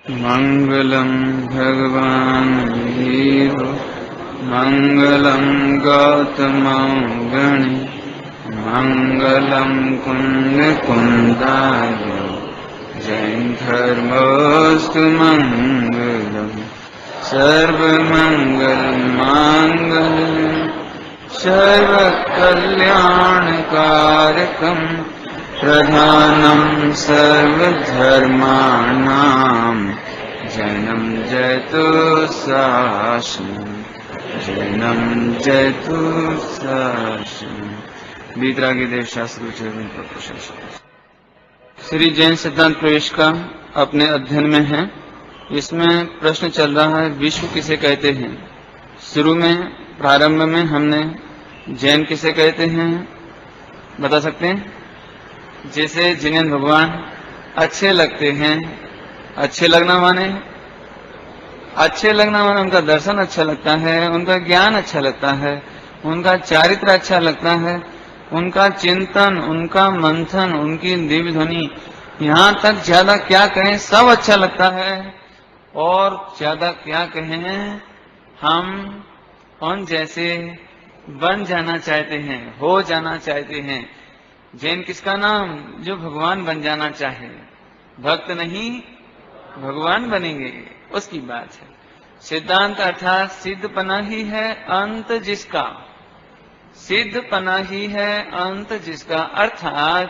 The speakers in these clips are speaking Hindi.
मंगलम भगवान वीर मंगलम गौतम गणि मंगलम कुंद कुंदाय जैन धर्मोस्तु मंगलम सर्वमंगल मांगल्यम सर्वकल्याणकारकम प्रधानम सर्वधर्माणां जैनं जयतु शासनम् जैनं जयतु शासनम्। वीतरागी देव शास्त्र श्री जैन सिद्धांत प्रवेश का अपने अध्ययन में है। इसमें प्रश्न चल रहा है विश्व किसे कहते हैं। शुरू में प्रारंभ में हमने जैन किसे कहते हैं बता सकते हैं। जैसे जिन्हें भगवान अच्छे लगते हैं, अच्छे लगना माने उनका दर्शन अच्छा लगता है, उनका ज्ञान अच्छा लगता है, उनका चारित्र अच्छा लगता है, उनका चिंतन, उनका मंथन, उनकी दिव्य ध्वनि, यहाँ तक ज्यादा क्या कहें सब अच्छा लगता है। और ज्यादा क्या कहें, हम उन जैसे बन जाना चाहते हैं, हो जाना चाहते हैं। जैन किसका नाम, जो भगवान बन जाना चाहे, भक्त नहीं भगवान बनेंगे उसकी बात है। सिद्धांत अर्थात सिद्धपना ही है अंत जिसका, सिद्धपना ही है अंत जिसका, अर्थात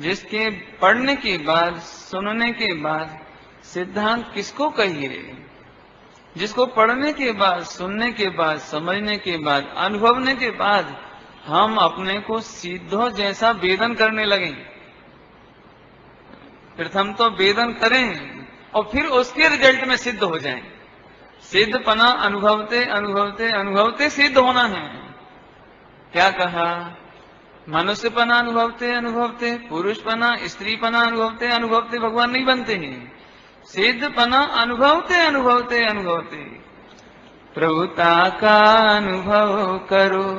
जिसके पढ़ने के बाद, सुनने के बाद सिद्धांत किसको कहिए, जिसको पढ़ने के बाद, सुनने के बाद, समझने के बाद, अनुभवने के बाद हम अपने को सिद्धों जैसा वेदन करने लगे। प्रथम तो वेदन करें और फिर उसके रिजल्ट में सिद्ध हो जाएं। सिद्धपना अनुभवते अनुभवते अनुभवते सिद्ध होना है। क्या कहा, मनुष्यपना अनुभवते अनुभवते, पुरुषपना स्त्रीपना अनुभवते अनुभवते भगवान नहीं बनते हैं। सिद्धपना अनुभवते अनुभवते अनुभवते प्रभुता का अनुभव करो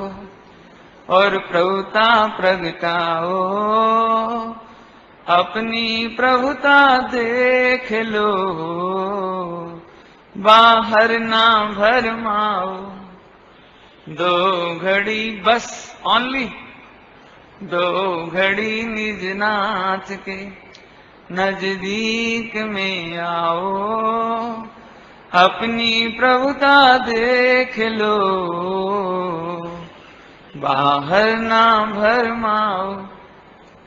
और प्रभुता प्रगटाओ, अपनी प्रभुता देख लो, बाहर ना भरमाओ। दो घड़ी बस ओनली, दो घड़ी निज नाथ के नजदीक में आओ, अपनी प्रभुता देख लो, बाहर ना भरमाओ।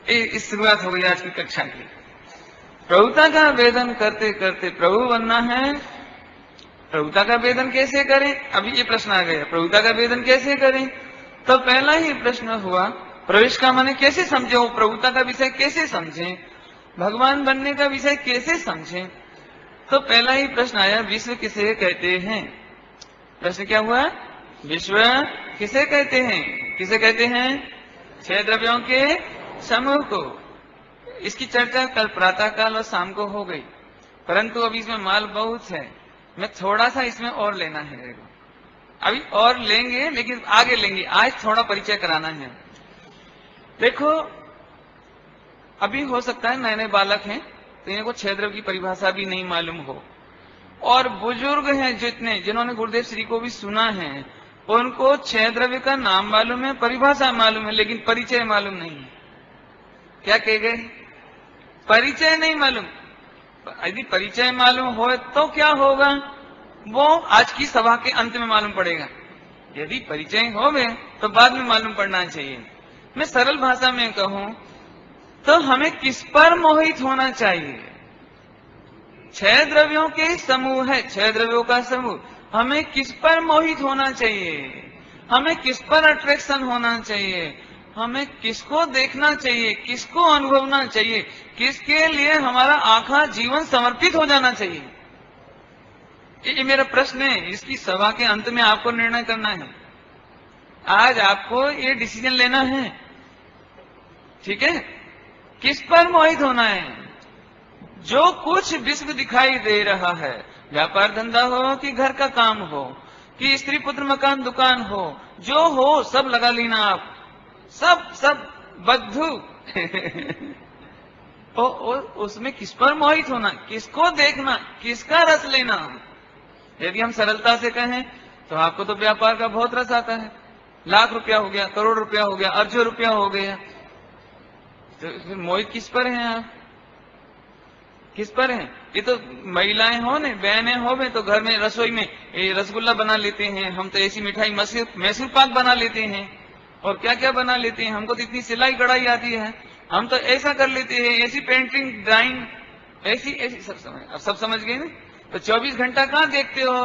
इस शुरुआत हो गई आज की कक्षा की। प्रभुता का वेदन करते करते प्रभु बनना है। प्रभुता का वेदन कैसे करें, अभी ये प्रश्न आ गया, प्रभुता का वेदन कैसे करें। तो पहला ही प्रश्न हुआ प्रवेश का माने कैसे समझे, वो प्रभुता का विषय कैसे समझें, भगवान बनने का विषय कैसे समझें। तो पहला ही प्रश्न आया विश्व किसे कहते हैं। प्रश्न क्या हुआ, विश्व किसे कहते हैं, किसे कहते हैं, छह द्रव्यों के समूह को। इसकी चर्चा कल प्रातः काल और शाम को हो गई, परंतु अभी इसमें माल बहुत है, मैं थोड़ा सा इसमें और लेना है। अभी और लेंगे लेकिन आगे लेंगे, आज थोड़ा परिचय कराना है। देखो अभी हो सकता है नए नए बालक हैं तो इनको छह द्रव्य की परिभाषा भी नहीं मालूम हो, और बुजुर्ग हैं जितने जिन्होंने गुरुदेव श्री को भी सुना है उनको छह द्रव्य का नाम मालूम है, परिभाषा मालूम है, लेकिन परिचय मालूम नहीं है। क्या कहे गए, परिचय नहीं मालूम। यदि परिचय मालूम हो तो क्या होगा, वो आज की सभा के अंत में मालूम पड़ेगा। यदि परिचय हो गए तो बाद में मालूम पड़ना चाहिए। मैं सरल भाषा में कहूं तो हमें किस पर मोहित होना चाहिए। छह द्रव्यों के समूह है, छह द्रव्यों का समूह, हमें किस पर मोहित होना चाहिए, हमें किस पर अट्रैक्शन होना चाहिए, हमें किसको देखना चाहिए, किसको अनुभवना चाहिए, किसके लिए हमारा आखा जीवन समर्पित हो जाना चाहिए। ये मेरा प्रश्न है, इसकी सभा के अंत में आपको निर्णय करना है। आज आपको ये डिसीजन लेना है, ठीक है, किस पर मोहित होना है। जो कुछ विश्व दिखाई दे रहा है, व्यापार धंधा हो कि घर का काम हो कि स्त्री पुत्र मकान दुकान हो, जो हो सब लगा लेना आप, सब सब बद्धू उसमें किस पर मोहित होना, किसको देखना, किसका रस लेना। यदि हम सरलता से कहें तो आपको तो व्यापार का बहुत रस आता है, लाख रुपया हो गया, करोड़ रुपया हो गया, अरबों रुपया हो गया, तो फिर मोहित किस पर हैं आप, किस पर हैं? ये तो महिलाएं हो ने, बहनें हो में तो घर में रसोई में ये रसगुल्ला बना लेते हैं, हम तो ऐसी मिठाई मैसूर पाक बना लेते हैं, और क्या क्या बना लेते हैं। हमको तो इतनी सिलाई कढ़ाई आती है, हम तो ऐसा कर लेते हैं, ऐसी पेंटिंग ड्राइंग, ऐसी ऐसी सब समझ गए ना। तो 24 घंटा कहाँ देखते हो?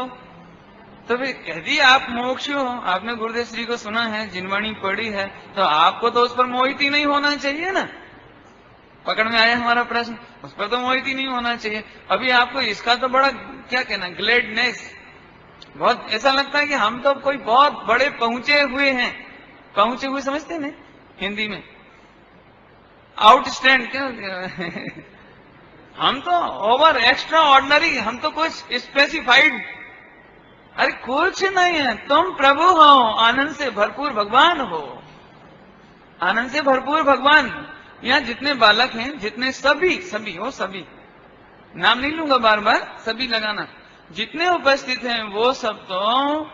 तो फिर कह दी आप मोक्ष हो, आपने गुरुदेव श्री को सुना है, जिनवाणी पढ़ी है, तो आपको तो उस पर मोहित ही नहीं होना चाहिए ना। पकड़ में आया हमारा प्रश्न, उस पर तो मोहित ही नहीं होना चाहिए। अभी आपको इसका तो बड़ा क्या कहना, ग्लेडनेस, बहुत ऐसा लगता है कि हम तो कोई बहुत बड़े पहुंचे हुए हैं। पहुंचे हुए समझते हैं हिंदी में, आउटस्टैंड क्या हम तो ओवर एक्स्ट्रा ऑर्डिनरी, हम तो कुछ स्पेसिफाइड, अरे कुछ नहीं है, तुम प्रभु हो, आनंद से भरपूर भगवान हो, आनंद से भरपूर भगवान। यहाँ जितने बालक हैं, जितने सभी हो, सभी नाम नहीं लूंगा बार बार, सभी लगाना, जितने उपस्थित हैं वो सब तो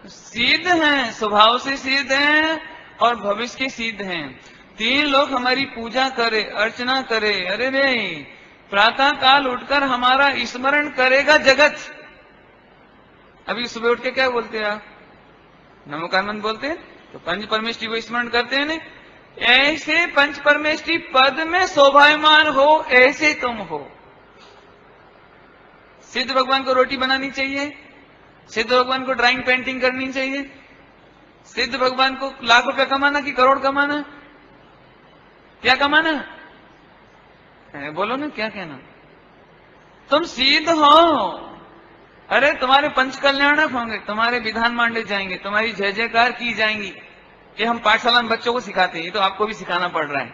सिद्ध हैं, स्वभाव से सिद्ध हैं और भविष्य के सिद्ध हैं। 3 लोग हमारी पूजा करे, अर्चना करे, अरे नहीं, प्रातः काल उठकर हमारा स्मरण करेगा जगत। अभी सुबह उठ के क्या बोलते हैं आप? नमोकार मंत्र बोलते हैं, तो पंच परमेष्टि को स्मरण करते हैं। ऐसे पंच परमेष्टि पद में शोभायमान हो, ऐसे तुम हो। सिद्ध भगवान को रोटी बनानी चाहिए, सिद्ध भगवान को ड्राइंग पेंटिंग करनी चाहिए, सिद्ध भगवान को लाख रुपया कमाना कि करोड़ कमाना, क्या कमाना है? बोलो ना, क्या कहना? तुम सिद्ध हो, अरे तुम्हारे पंच कल्याणक होंगे, तुम्हारे विधान मांडे जाएंगे, तुम्हारी जय जयकार की जाएंगी। ये हम पाठशाला में बच्चों को सिखाते हैं, ये तो आपको भी सिखाना पड़ रहा है।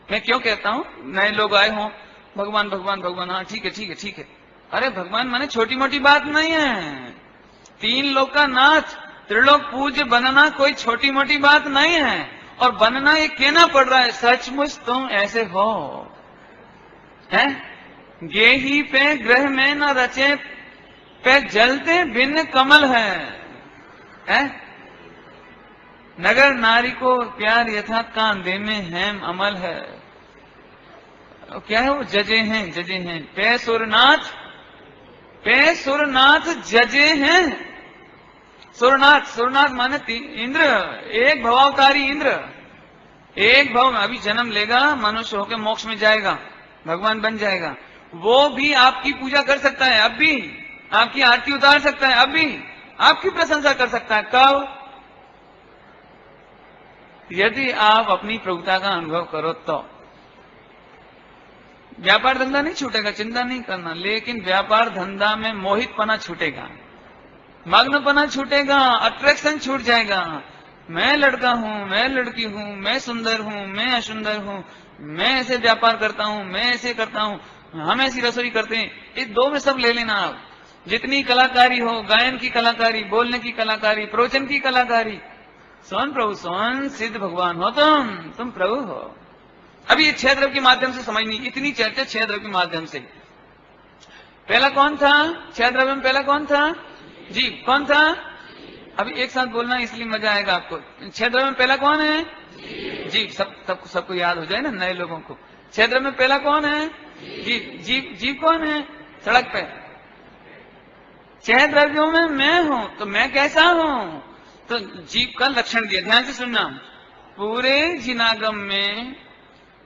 मैं क्यों कहता हूं, नए लोग आए हों, भगवान भगवान भगवान, हाँ ठीक है ठीक है ठीक है। अरे भगवान माने छोटी मोटी बात नहीं है, 3 लोग का नाथ, त्रिलोक पूज्य बनना कोई छोटी मोटी बात नहीं है। और बनना ये कहना पड़ रहा है, सचमुच तुम ऐसे हो, हैं? गे ही पे ग्रह में न रचे, पे जलते भिन्न कमल है? नगर नारी को प्यार यथा कांधे में हेम अमल है। क्या है वो? जजे हैं, जजे हैं, पे सुरनाथ जजे हैं। सुरनाथ, सुरनाथ माने इंद्र, एक भवावतारी इंद्र, एक भव में अभी जन्म लेगा, मनुष्य होकर मोक्ष में जाएगा, भगवान बन जाएगा, वो भी आपकी पूजा कर सकता है, अब भी आपकी आरती उतार सकता है, अब भी आपकी प्रशंसा कर सकता है। कब? यदि आप अपनी प्रभुता का अनुभव करो तो। व्यापार धंधा नहीं छूटेगा, चिंता नहीं करना, लेकिन व्यापार धंधा में मोहितपना छूटेगा, मग्नपना छूटेगा, अट्रैक्शन छूट जाएगा। मैं लड़का हूं, मैं लड़की हूं, मैं सुंदर हूं, मैं असुंदर हूं, मैं ऐसे व्यापार करता हूं, मैं ऐसे करता हूं, हम ऐसी रसोई करते हैं। इस 2 में सब ले लेना आप, जितनी कलाकारी हो, गायन की कलाकारी, बोलने की कलाकारी, प्रवचन की कलाकारी, सोन प्रभु सोन, सिद्ध भगवान हो तुम प्रभु हो। अभी ये 6 द्रव्य के माध्यम से समझनी, इतनी चर्चा 6 द्रव्य के माध्यम से। पहला कौन था 6 द्रव्य में? पहला कौन था? जीव। कौन था? अभी एक साथ बोलना, इसलिए मजा आएगा आपको। 6 द्रव्य में पहला कौन है? जीव। सबको याद हो जाए ना, नए लोगों को। 6 द्रव्य में पहला कौन है? जीव। जीव कौन है? सड़क पे। 6 द्रव्यों में मैं हूं, तो मैं कैसा हूं? तो जीव का लक्षण दिया, ध्यान से सुनना। पूरे जिनागम में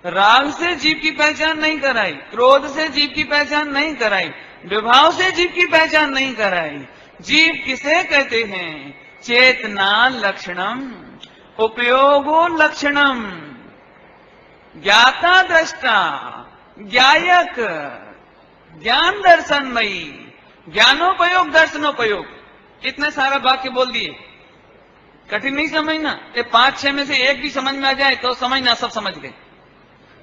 राग से जीव की पहचान नहीं कराई, क्रोध से जीव की पहचान नहीं कराई, विभाव से जीव की पहचान नहीं कराई। जीव किसे कहते हैं? चेतना लक्षणम, उपयोगो लक्षणम, ज्ञाता दृष्टा, ज्ञायक, ज्ञान दर्शनमयी, ज्ञानोपयोग दर्शनोपयोग। इतने सारा वाक्य बोल दिए, कठिन नहीं समझना। ये 5-6 में से एक भी समझ में आ जाए तो समझना, सब समझ गए।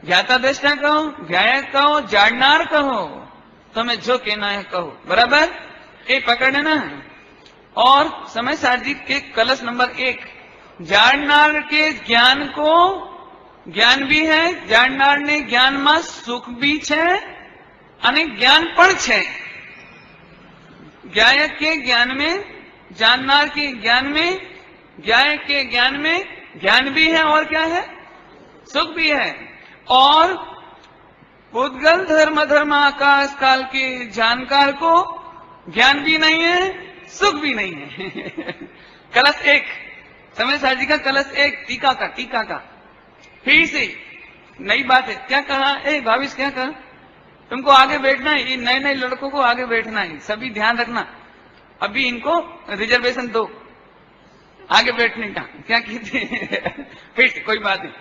ज्ञाता दृष्टा कहो, ज्ञायक कहो, जाड़नार कहो, तुम्हें जो कहना है कहो, बराबर? ये पकड़ लेना है। और समय सारजी के कलश नंबर 1, जाड़नार के ज्ञान को જ્ઞાન બી હે, જાણનારને જ્ઞાનમાં સુખ બી છે અને જ્ઞાન પણ છે. ज्ञायक के ज्ञान में, जाननार के ज्ञान में, ज्ञायक के ज्ञान में ज्ञान भी है और क्या है, सुख भी है. और पुद्गल धर्म धर्म आकाश काल के जानकार को ज्ञान भी नहीं है, सुख भी नहीं है. कलश एक, समय सार जी का कलश एक, टीका का फिर से नई बात है. क्या कहा, ए भाविश क्या कहा, तुमको आगे बैठना है, नए नए लड़कों को आगे बैठना है, सभी ध्यान रखना. अभी इनको रिजर्वेशन दो आगे बैठने का. क्या कहते फिर से कोई बात नहीं.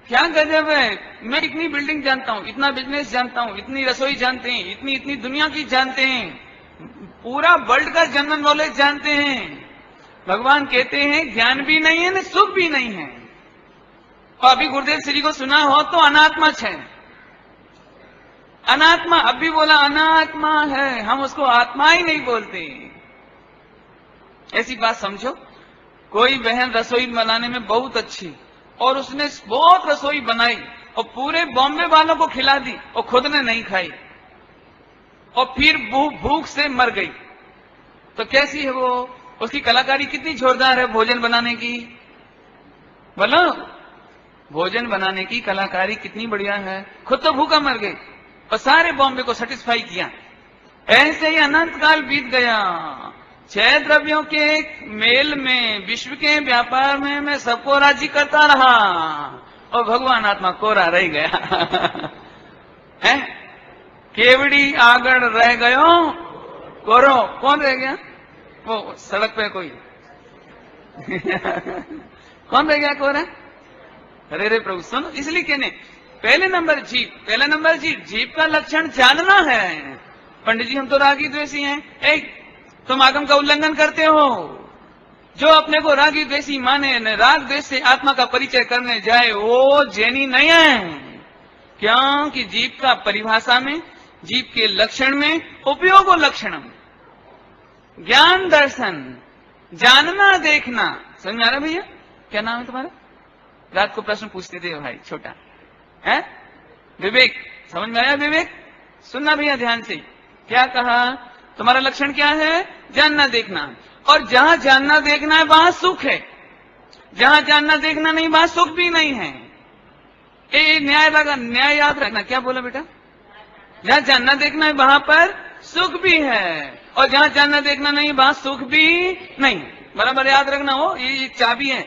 क्या गजब है, मैं इतनी बिल्डिंग जानता हूं, इतना बिजनेस जानता हूं, इतनी रसोई जानते हैं, इतनी इतनी दुनिया की जानते हैं, पूरा वर्ल्ड का जनरल नॉलेज जानते हैं. भगवान कहते हैं ज्ञान भी नहीं है न सुख भी नहीं है. और अभी गुरुदेव श्री को सुना हो तो अनात्मा है, अनात्मा. अभी बोला अनात्मा है, हम उसको आत्मा ही नहीं बोलते. ऐसी बात समझो, कोई बहन रसोई बनाने में बहुत अच्छी और उसने बहुत रसोई बनाई और पूरे बॉम्बे वालों को खिला दी और खुद ने नहीं खाई और फिर भूख से मर गई, तो कैसी है वो, उसकी कलाकारी कितनी जोरदार है भोजन बनाने की. बोलो, भोजन बनाने की कलाकारी कितनी बढ़िया है. खुद तो भूखा मर गई और सारे बॉम्बे को सेटिस्फाई किया. ऐसे ही अनंत काल बीत गया. 6 द्रव्यों के मेल में, विश्व के व्यापार में मैं सबको राजी करता रहा और भगवान आत्मा कोरा रह गया. है केवड़ी आगड़ रह गयो कोरो. कौन रह गया, वो सड़क पे कोई कौन रह गया कोरा. अरे रे प्रभु सुनो, इसलिए कहने पहले नंबर जीव, जीव का लक्षण जानना है. पंडित जी हम तो रागी द्वेषी हैं. तुम आगम का उल्लंघन करते हो. जो अपने को रागी द्वेषी माने, राग द्वेष से आत्मा का परिचय करने जाए, वो जैनी नहीं है. क्योंकि जीव का परिभाषा में, जीव के लक्षण में उपयोग लक्षणम, ज्ञान दर्शन, जानना देखना. समझ में आ रहा भैया. क्या नाम है तुम्हारा, रात को प्रश्न पूछते थे भाई छोटा है, विवेक. समझ में आया विवेक. सुनना भैया ध्यान से. क्या कहा, तुम्हारा लक्षण क्या है, जानना देखना. और जहां जानना देखना है वहां सुख है, जहां जानना देखना नहीं वहां सुख भी नहीं है. न्याय याद रखना. क्या बोला बेटा, जहां जानना देखना है वहां पर सुख भी है और जहां जानना देखना नहीं वहां सुख भी नहीं. बराबर याद रखना. हो ये चाबी है,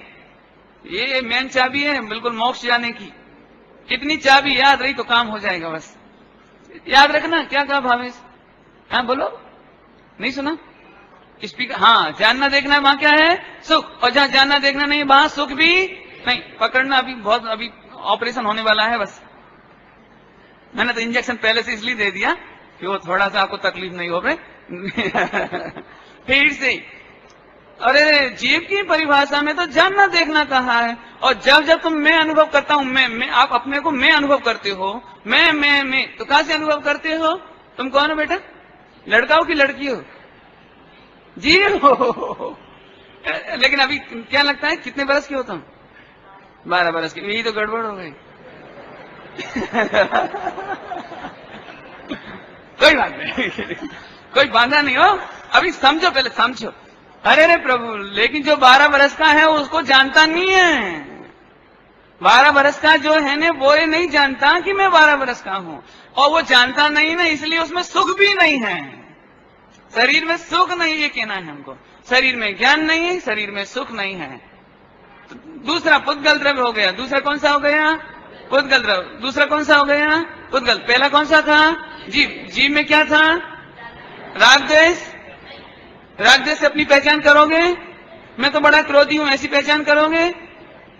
ये मेन चाबी है बिल्कुल मोक्ष जाने की. कितनी चाबी याद रही तो काम हो जाएगा. बस याद रखना. क्या कहा भावेश, हाँ बोलो, नहीं सुना स्पीकर. हाँ, जानना देखना वहां क्या है, सुख. और जहां जानना देखना नहीं वहां सुख भी नहीं. पकड़ना, अभी ऑपरेशन होने वाला है. बस मैंने तो इंजेक्शन पहले से इसलिए दे दिया कि वो थोड़ा सा आपको तकलीफ नहीं हो रही. फिर से, अरे जीव की परिभाषा में तो जानना देखना कहा है. और जब जब तुम मैं अनुभव करता हूं, मैं आप अपने को मैं अनुभव करते हो, मैं तो कहां से अनुभव करते हो. तुम कौन हो बेटा, लड़का हो कि लड़की हो, जीव हो. लेकिन अभी क्या लगता है कितने बरस के हो तुम, 12 बरस के. यही तो गड़बड़ हो गई. कोई बात नहीं, कोई बांधा नहीं हो. अभी समझो, पहले समझो. अरे रे प्रभु, लेकिन जो 12 बरस का है उसको जानता नहीं है. 12 बरस का जो है ना वो ये नहीं जानता कि मैं 12 बरस का हूं. और वो जानता नहीं ना, इसलिए उसमें सुख भी नहीं है. शरीर में सुख नहीं, ये कहना है हमको. शरीर में ज्ञान नहीं है, शरीर में सुख नहीं है. तो दूसरा पुद्गल द्रव्य हो गया. दूसरा कौन सा हो गया, पुद्गल द्रव्य. दूसरा कौन सा हो गया, पुद्गल. पहला कौन सा था, जीव. जीव में क्या था, राग द्वेष. राग द्वेष से अपनी पहचान करोगे. मैं तो बड़ा क्रोधी हूं, ऐसी पहचान करोगे.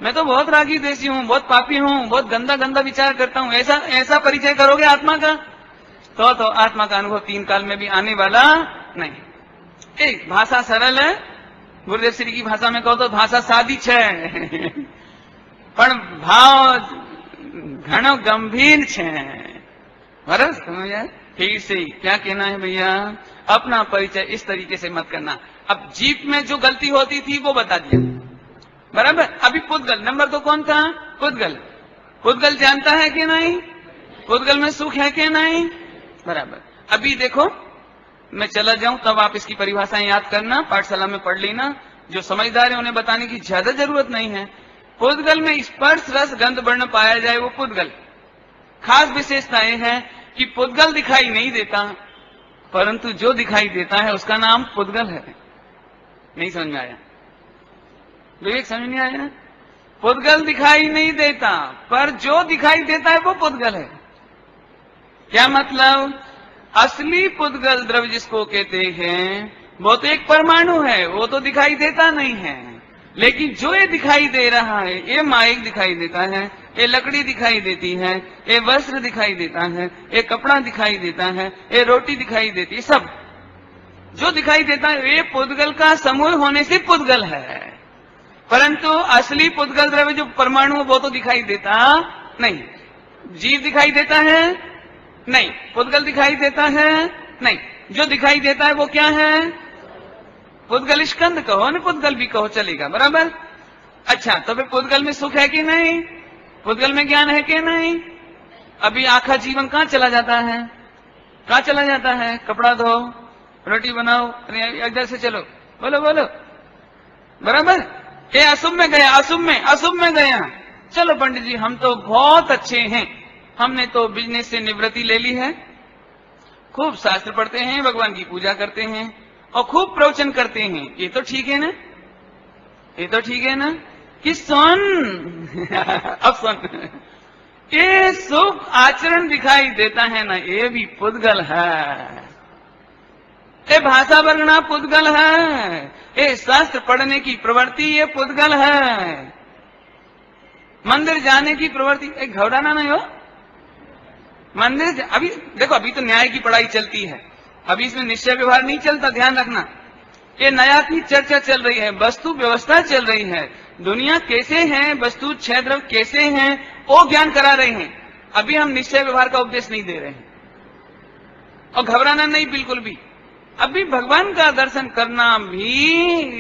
मैं तो बहुत रागी द्वेषी हूं, बहुत पापी हूं, बहुत गंदा गंदा विचार करता हूं, ऐसा परिचय करोगे आत्मा का, तो आत्मा का अनुभव 3 काल में भी आने वाला नहीं. एक भाषा सरल है, गुरुदेव श्री की भाषा में कहो तो भाषा सादी है, पण भाव घणो गंभीर है. बरस समझ आए. फिर से क्या कहना है भैया, अपना परिचय इस तरीके से मत करना. अब जीप में जो गलती होती थी वो बता दिया, बराबर. अभी पुद्गल नंबर 2 कौन था, पुद्गल. पुद्गल जानता है कि नहीं? पुद्गल में सुख है कि नहीं? बराबर। अभी देखो, मैं चला जाऊं तब आप इसकी परिभाषाएं याद करना, पाठशाला में पढ़ लेना। जो समझदार है उन्हें बताने की ज्यादा जरूरत नहीं है। पुद्गल में स्पर्श रस गंध वर्ण पाया जाए वो पुद्गल। खास विशेषता यह है कि पुद्गल दिखाई नहीं देता, परंतु जो दिखाई देता है उसका नाम पुद्गल है। नहीं समझ में आया? विवेक समझ नहीं आया? पुद्गल दिखाई नहीं देता, पर जो दिखाई देता है वो पुद्गल है। क्या मतलब? असली पुद्गल द्रव्य जिसको कहते हैं वो तो एक परमाणु है, वो तो दिखाई देता नहीं है। लेकिन जो ये दिखाई दे रहा है, ये माइक दिखाई देता है, ये लकड़ी दिखाई देती है, ये वस्त्र दिखाई देता है, ये कपड़ा दिखाई देता है, ये रोटी दिखाई देती है, सब जो दिखाई देता है ये पुद्गल का समूह होने से पुद्गल है। परंतु असली पुद्गल द्रव्य जो परमाणु वो तो दिखाई देता नहीं। जीव दिखाई देता है? नहीं। पुद्गल दिखाई देता है? नहीं। जो दिखाई देता है वो क्या है? पुद्गल स्कंद कहो न पुद्गल भी कहो, चलेगा। बराबर। अच्छा, तो फिर पुद्गल में सुख है कि नहीं? पुद्गल में ज्ञान है कि नहीं? अभी आखा जीवन कहां चला जाता है? कहां चला जाता है? कपड़ा धो, रोटी बनाओ, इधर से चलो, बोलो बोलो। बराबर। ये अशुभ में गया, अशुभ में गया। चलो पंडित जी, हम तो बहुत अच्छे हैं, हमने तो बिजनेस से निवृत्ति ले ली है, खूब शास्त्र पढ़ते हैं, भगवान की पूजा करते हैं और खूब प्रवचन करते हैं। ये तो ठीक है ना? ये तो ठीक है ना? कि सुन अब सुन, ये शुभ आचरण दिखाई देता है ना, ये भी पुद्गल है। ये भाषा वर्णना पुद्गल है, ये शास्त्र पढ़ने की प्रवृत्ति ये पुद्गल है, मंदिर जाने की प्रवृत्ति। एक घबराना नहीं हो, मंदिर अभी देखो, अभी तो न्याय की पढ़ाई चलती है, अभी इसमें निश्चय व्यवहार नहीं चलता, ध्यान रखना। ये नया की चर्चा चल रही है, वस्तु व्यवस्था चल रही है, दुनिया कैसे है, वस्तु छह द्रव्य कैसे हैं, वो ज्ञान करा रहे हैं। अभी हम निश्चय व्यवहार का उपदेश नहीं दे रहे हैं, और घबराना नहीं बिल्कुल भी। अभी भगवान का दर्शन करना भी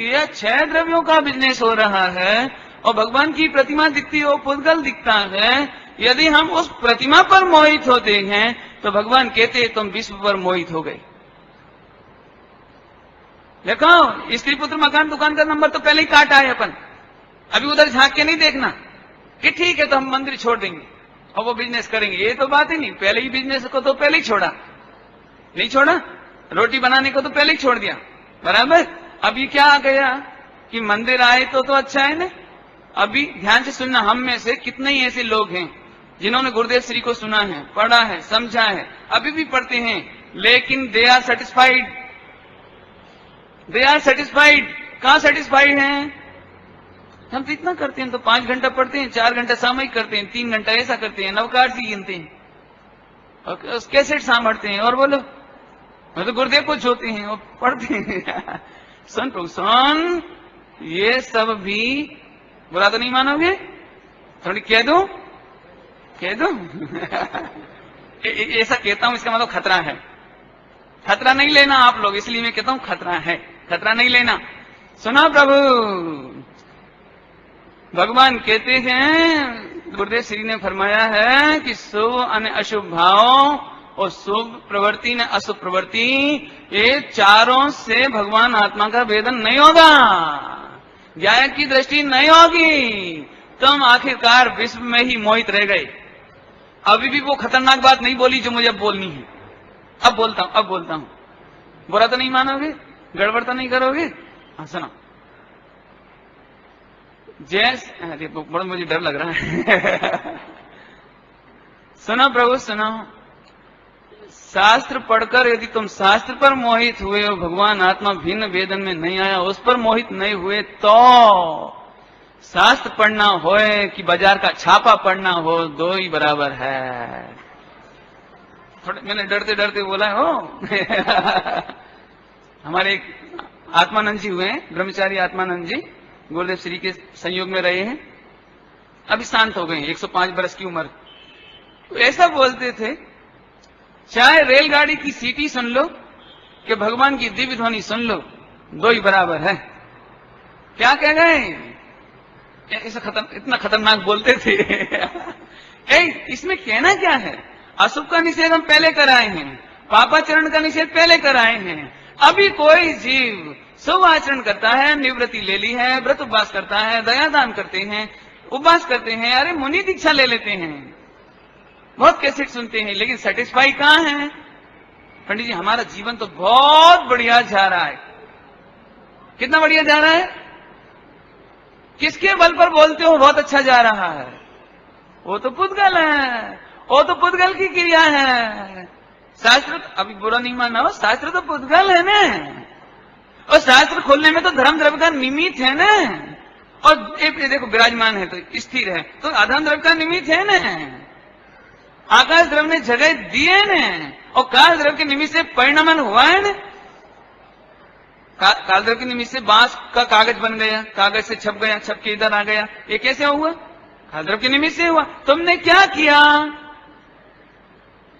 यह छह द्रव्यों का बिजनेस हो रहा है, और भगवान की प्रतिमा दिखती है, वो पुद्गल दिखता है। यदि हम उस प्रतिमा पर मोहित होते हैं तो भगवान कहते हैं तुम विश्व पर मोहित हो गए। देखो, स्त्री पुत्र मकान दुकान का नंबर तो पहले ही काटा है अपन, अभी उधर झांक के नहीं देखना कि ठीक है तो हम मंदिर छोड़ देंगे और वो बिजनेस करेंगे, ये तो बात ही नहीं। पहले ही बिजनेस को तो पहले ही छोड़ा, नहीं छोड़ा? रोटी बनाने को तो पहले ही छोड़ दिया। बराबर। अब ये क्या आ गया कि मंदिर आए तो अच्छा है ना। अभी ध्यान से सुनना, हम में से कितने ही ऐसे लोग हैं जिन्होंने गुरुदेव श्री को सुना है, पढ़ा है, समझा है, अभी भी पढ़ते हैं, लेकिन they are satisfied. They are satisfied. कहां सेटिस्फाइड हैं? हम तो इतना करते हैं, तो 5 घंटा पढ़ते हैं, 4 घंटा सामयिक करते हैं, 3 घंटा ऐसा करते हैं, नवकार जी गिनते हैं और कैसेट सांभरते हैं, और बोलो मैं तो गुरुदेव को जोते हैं और पढ़ते हैं। सुन प्रभु सुन, ये सब भी बुरा तो नहीं मानोगे? थोड़ी कह दो, कह दो। ऐसा कहता हूं, इसका मतलब खतरा है। खतरा नहीं लेना आप लोग, इसलिए मैं कहता हूं खतरा है, खतरा नहीं लेना। सुना प्रभु, भगवान कहते हैं, गुरुदेव श्री ने फरमाया है कि शुभ और अशुभ भाव और शुभ प्रवृत्ति ने अशुभ प्रवृत्ति, ये चारों से भगवान आत्मा का वेदन नहीं होगा, ज्ञान की दृष्टि नहीं होगी। तुम आखिरकार विश्व में ही मोहित रह गए। अभी भी वो खतरनाक बात नहीं बोली जो मुझे अब बोलनी है। अब बोलता हूं। बुरा तो नहीं मानोगे, गड़बड़ तो नहीं करोगे? हाँ सुनो, अरे बड़ा मुझे डर लग रहा है। सुनो प्रभु सुनो, शास्त्र पढ़कर यदि तुम शास्त्र पर मोहित हुए हो, भगवान आत्मा भिन्न वेदन में नहीं आया, उस पर मोहित नहीं हुए, तो शास्त्र पढ़ना हो कि बाजार का छापा पढ़ना हो, दो ही बराबर है। थोड़े मैंने डरते डरते बोला हो। हमारे एक आत्मानंद जी हुए हैं, ब्रह्मचारी आत्मानंद जी, गुरुदेव श्री के संयोग में रहे हैं, अभी शांत हो गए हैं, 105 बरस की उम्र। तो ऐसा बोलते थे, चाहे रेलगाड़ी की सीटी सुन लो कि भगवान की दिव्य ध्वनि सुन लो, दो ही बराबर है। क्या कह गए? ऐसा इतना खतरनाक बोलते थे इसमें कहना क्या है? अशुभ का निषेध हम पहले कराए हैं, पापाचरण का निषेध पहले कराए हैं। अभी कोई जीव शुभ आचरण करता है, निवृत्ति ले ली है, व्रत उपवास करता है, दयादान करते हैं, उपवास करते हैं, अरे मुनि दीक्षा ले लेते हैं, बहुत कैसेट सुनते हैं, लेकिन सेटिस्फाई कहां है? पंडित जी हमारा जीवन तो बहुत बढ़िया जा रहा है। कितना बढ़िया जा रहा है? किसके बल पर बोलते हो बहुत अच्छा जा रहा है? वो तो पुद्गल है, वो तो पुद्गल की क्रिया है। शास्त्र अभी बुरा नहीं मानना हो, शास्त्र तो पुद्गल है ना, और शास्त्र खोलने में तो धर्म द्रव्य का निमित्त है ना, और एक देखो विराजमान है तो स्थिर है, तो अधर्म द्रव्य का निमित्त है ना। आकाश द्रव्य ने जगह दी है ना, और काल द्रव्य के निमित्त से परिणमन हुआ है ना। काल द्रव्य के निमित्त से बांस का कागज बन गया, कागज से छप गया, छप के इधर आ गया, ये कैसे हुआ? काल द्रव्य के निमित्त से हुआ। तुमने क्या किया?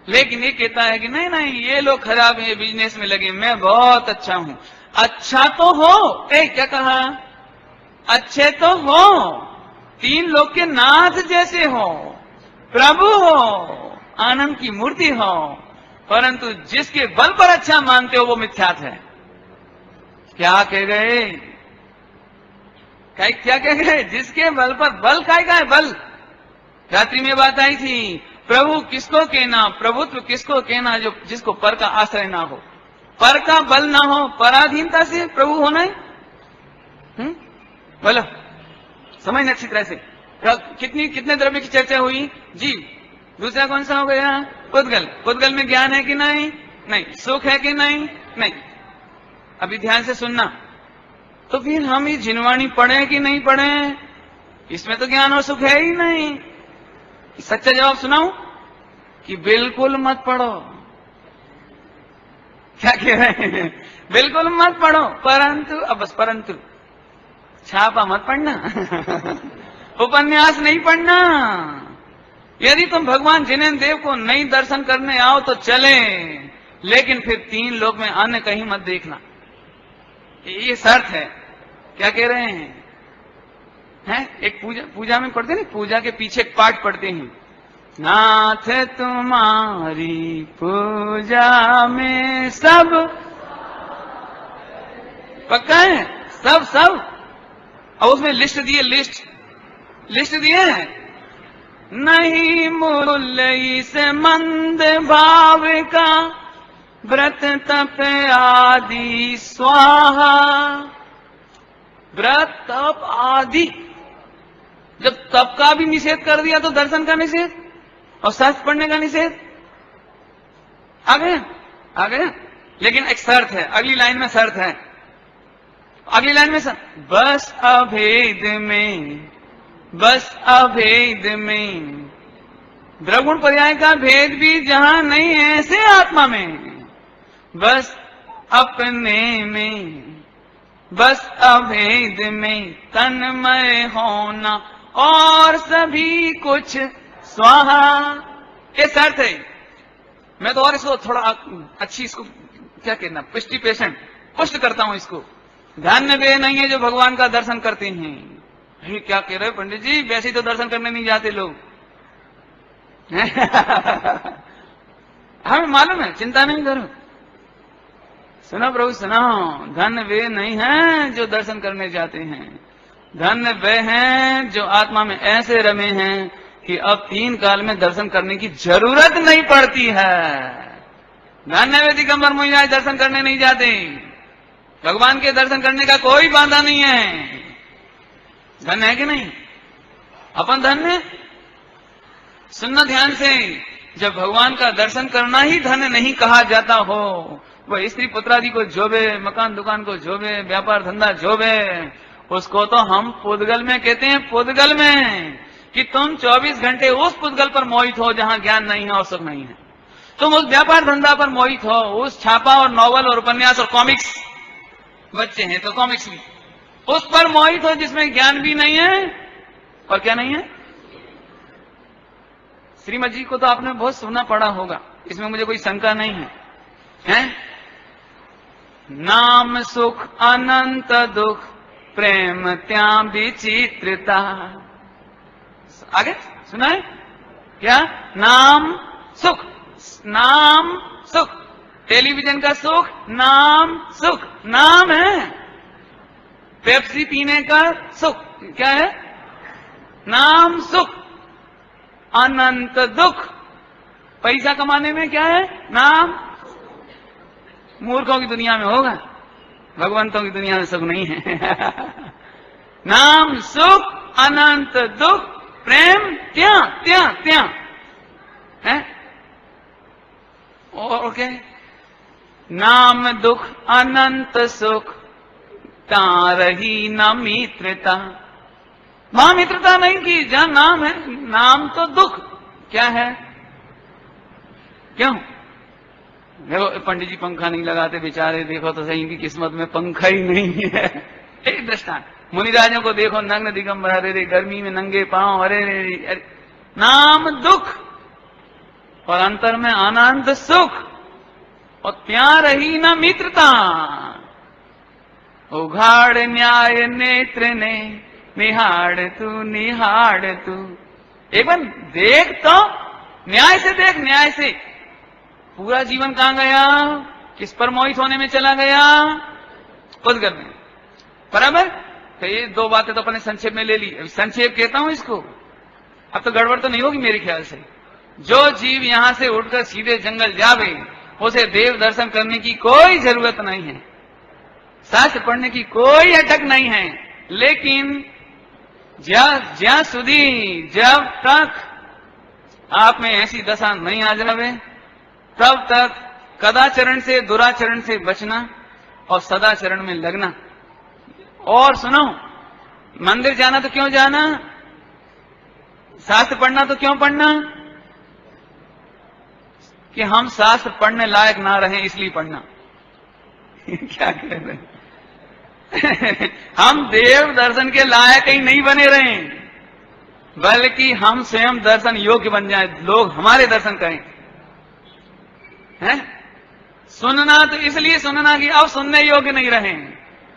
लेकिन ये कहता है कि नहीं नहीं ये लोग खराब है, बिजनेस में लगे, मैं बहुत अच्छा हूं। अच्छा तो हो, क्या कहा? अच्छे तो हो, तीन लोग के नाथ जैसे हो, प्रभु हो, आनंद की मूर्ति हो, परंतु जिसके बल पर अच्छा मानते हो वो मिथ्यात है। क्या कह गए? क्या कह गए? जिसके बल पर, बल काय का है? बल रात्रि में बात आई थी, प्रभु किसको कहना, प्रभुत्व किसको कहना जो जिसको पर का आश्रय ना हो, पर का बल ना हो, पराधीनता से प्रभु होना है। बोलो समझ अच्छी तरह से। कितने द्रव्य की चर्चा हुई जी? दूसरा कौन सा हो गया? पुद्गल। पुद्गल में ज्ञान है कि नहीं? नहीं। सुख है कि नहीं? नहीं। अभी ध्यान से सुनना। तो फिर हम ये जिनवाणी पढ़े कि नहीं पढ़े? इसमें तो ज्ञान और सुख है ही नहीं। सच्चा जवाब सुनाऊं कि बिल्कुल मत पढ़ो। क्या कह रहे हैं? बिल्कुल मत पढ़ो, परंतु अब बस परंतु छापा मत पढ़ना उपन्यास नहीं पढ़ना। यदि तुम भगवान जिनेन्द्र देव को नहीं दर्शन करने आओ तो चले, लेकिन फिर तीन लोक में अन्य कहीं मत देखना, ये शर्त है। क्या कह रहे हैं? एक पूजा में पढ़ते नहीं, पूजा के पीछे एक पाठ पढ़ते हैं, नाथ तुम्हारी पूजा में सब पक्का है, सब और उसमें लिस्ट दिए हैं, नहीं मूल्य से मंद भाव का व्रत तप आदि स्वाहा। व्रत तप आदि, जब तप का भी निषेध कर दिया तो दर्शन का निषेध और शास्त्र पढ़ने का निषेध आ गया। लेकिन एक शर्त है, अगली लाइन में शर्त है, बस अभेद में द्रगुण पर्याय का भेद भी जहां नहीं है ऐसे आत्मा में, बस अपने में, बस अभेद में तन्मय होना और सभी कुछ स्वाहा। ये शर्त है। मैं तो और इसको थोड़ा अच्छी, इसको क्या कहना, पुष्ट करता हूं इसको। धन्य वे नहीं है जो भगवान का दर्शन करते हैं। ये क्या कह रहे हैं पंडित जी? वैसे ही तो दर्शन करने नहीं जाते लोग हमें मालूम है, चिंता नहीं करो। सुनो प्रभु सुनो, धन्य वे नहीं है जो दर्शन करने जाते हैं, धन्य वे हैं जो आत्मा में ऐसे रमे हैं कि अब तीन काल में दर्शन करने की जरूरत नहीं पड़ती है। धन्य वे दिगंबर मुनिराज दर्शन करने नहीं जाते, भगवान के दर्शन करने का कोई बाधा नहीं है। धन्य है कि नहीं? अपन धन्य। सुनना ध्यान से, जब भगवान का दर्शन करना ही धन्य नहीं कहा जाता हो, वह स्त्री पुत्रादि को जोबे, मकान दुकान को जोबे, व्यापार धंधा जोबे, उसको तो हम पुद्गल में कहते हैं। पुद्गल में कि तुम 24 घंटे उस पुद्गल पर मोहित हो जहां ज्ञान नहीं है और सुख नहीं है। तुम उस व्यापार धंधा पर मोहित हो, उस छापा और नॉवल और उपन्यास और कॉमिक्स, बच्चे हैं तो कॉमिक्स भी, उस पर मोहित हो जिसमें ज्ञान भी नहीं है और क्या नहीं है। श्रीमद जी को तो आपने बहुत सुना पढ़ा होगा, इसमें मुझे कोई शंका नहीं है, हैं? नाम सुख अनंत दुख प्रेम त्या विचित्रता। आगे सुना है क्या? नाम सुख, नाम सुख। टेलीविजन का सुख, नाम सुख, नाम है। पेप्सी पीने का सुख क्या है? नाम सुख। अनंत दुख पैसा कमाने में क्या है? नाम। मूर्खों की दुनिया में होगा, भगवंतों की दुनिया में सुख नहीं है। नाम सुख, अनंत दुख, प्रेम त्या त्या त्या है। और क्या? नाम दुख अनंत सुख, तारही न मित्रता। वहां मित्रता नहीं की जहां नाम है। नाम तो दुख क्या है? क्यों? देखो पंडित जी पंखा नहीं लगाते बेचारे, देखो तो सही इनकी किस्मत में पंखा ही नहीं है। एक दृष्टांत, मुनिराजों को देखो नग्न दिगंबर, अरे गर्मी में नंगे पांव, अरे नाम दुख और अंतर में आनंद सुख, और प्यार ही न मित्रता। उघाड़ न्याय नेत्र ने, निहाड़ तू निहाड़ तू। एक बार देख तो, न्याय से देख, न्याय से। पूरा जीवन कहां गया? किस पर मोहित होने में चला गया? उद्गत में। बराबर? तो ये दो बातें तो अपने संक्षेप में ले ली। संक्षेप कहता हूं इसको, अब तो गड़बड़ तो नहीं होगी मेरे ख्याल से। जो जीव यहां से उठकर सीधे जंगल जावे, उसे देव दर्शन करने की कोई जरूरत नहीं है, शास्त्र पढ़ने की कोई अटक नहीं है। लेकिन ज्यां सुधी जब तक आप में ऐसी दशा नहीं आ जावे, तब तक कदाचरण से, दुराचरण से बचना और सदाचरण में लगना। और सुनो, मंदिर जाना तो क्यों जाना? शास्त्र पढ़ना तो क्यों पढ़ना? कि हम शास्त्र पढ़ने लायक ना रहे इसलिए पढ़ना। क्या कह रहे हैं? हम देव दर्शन के लायक ही नहीं बने रहे, बल्कि हम स्वयं दर्शन योग्य बन जाएं, लोग हमारे दर्शन करें। हैं? सुनना तो इसलिए सुनना कि अब सुनने योग्य नहीं रहे।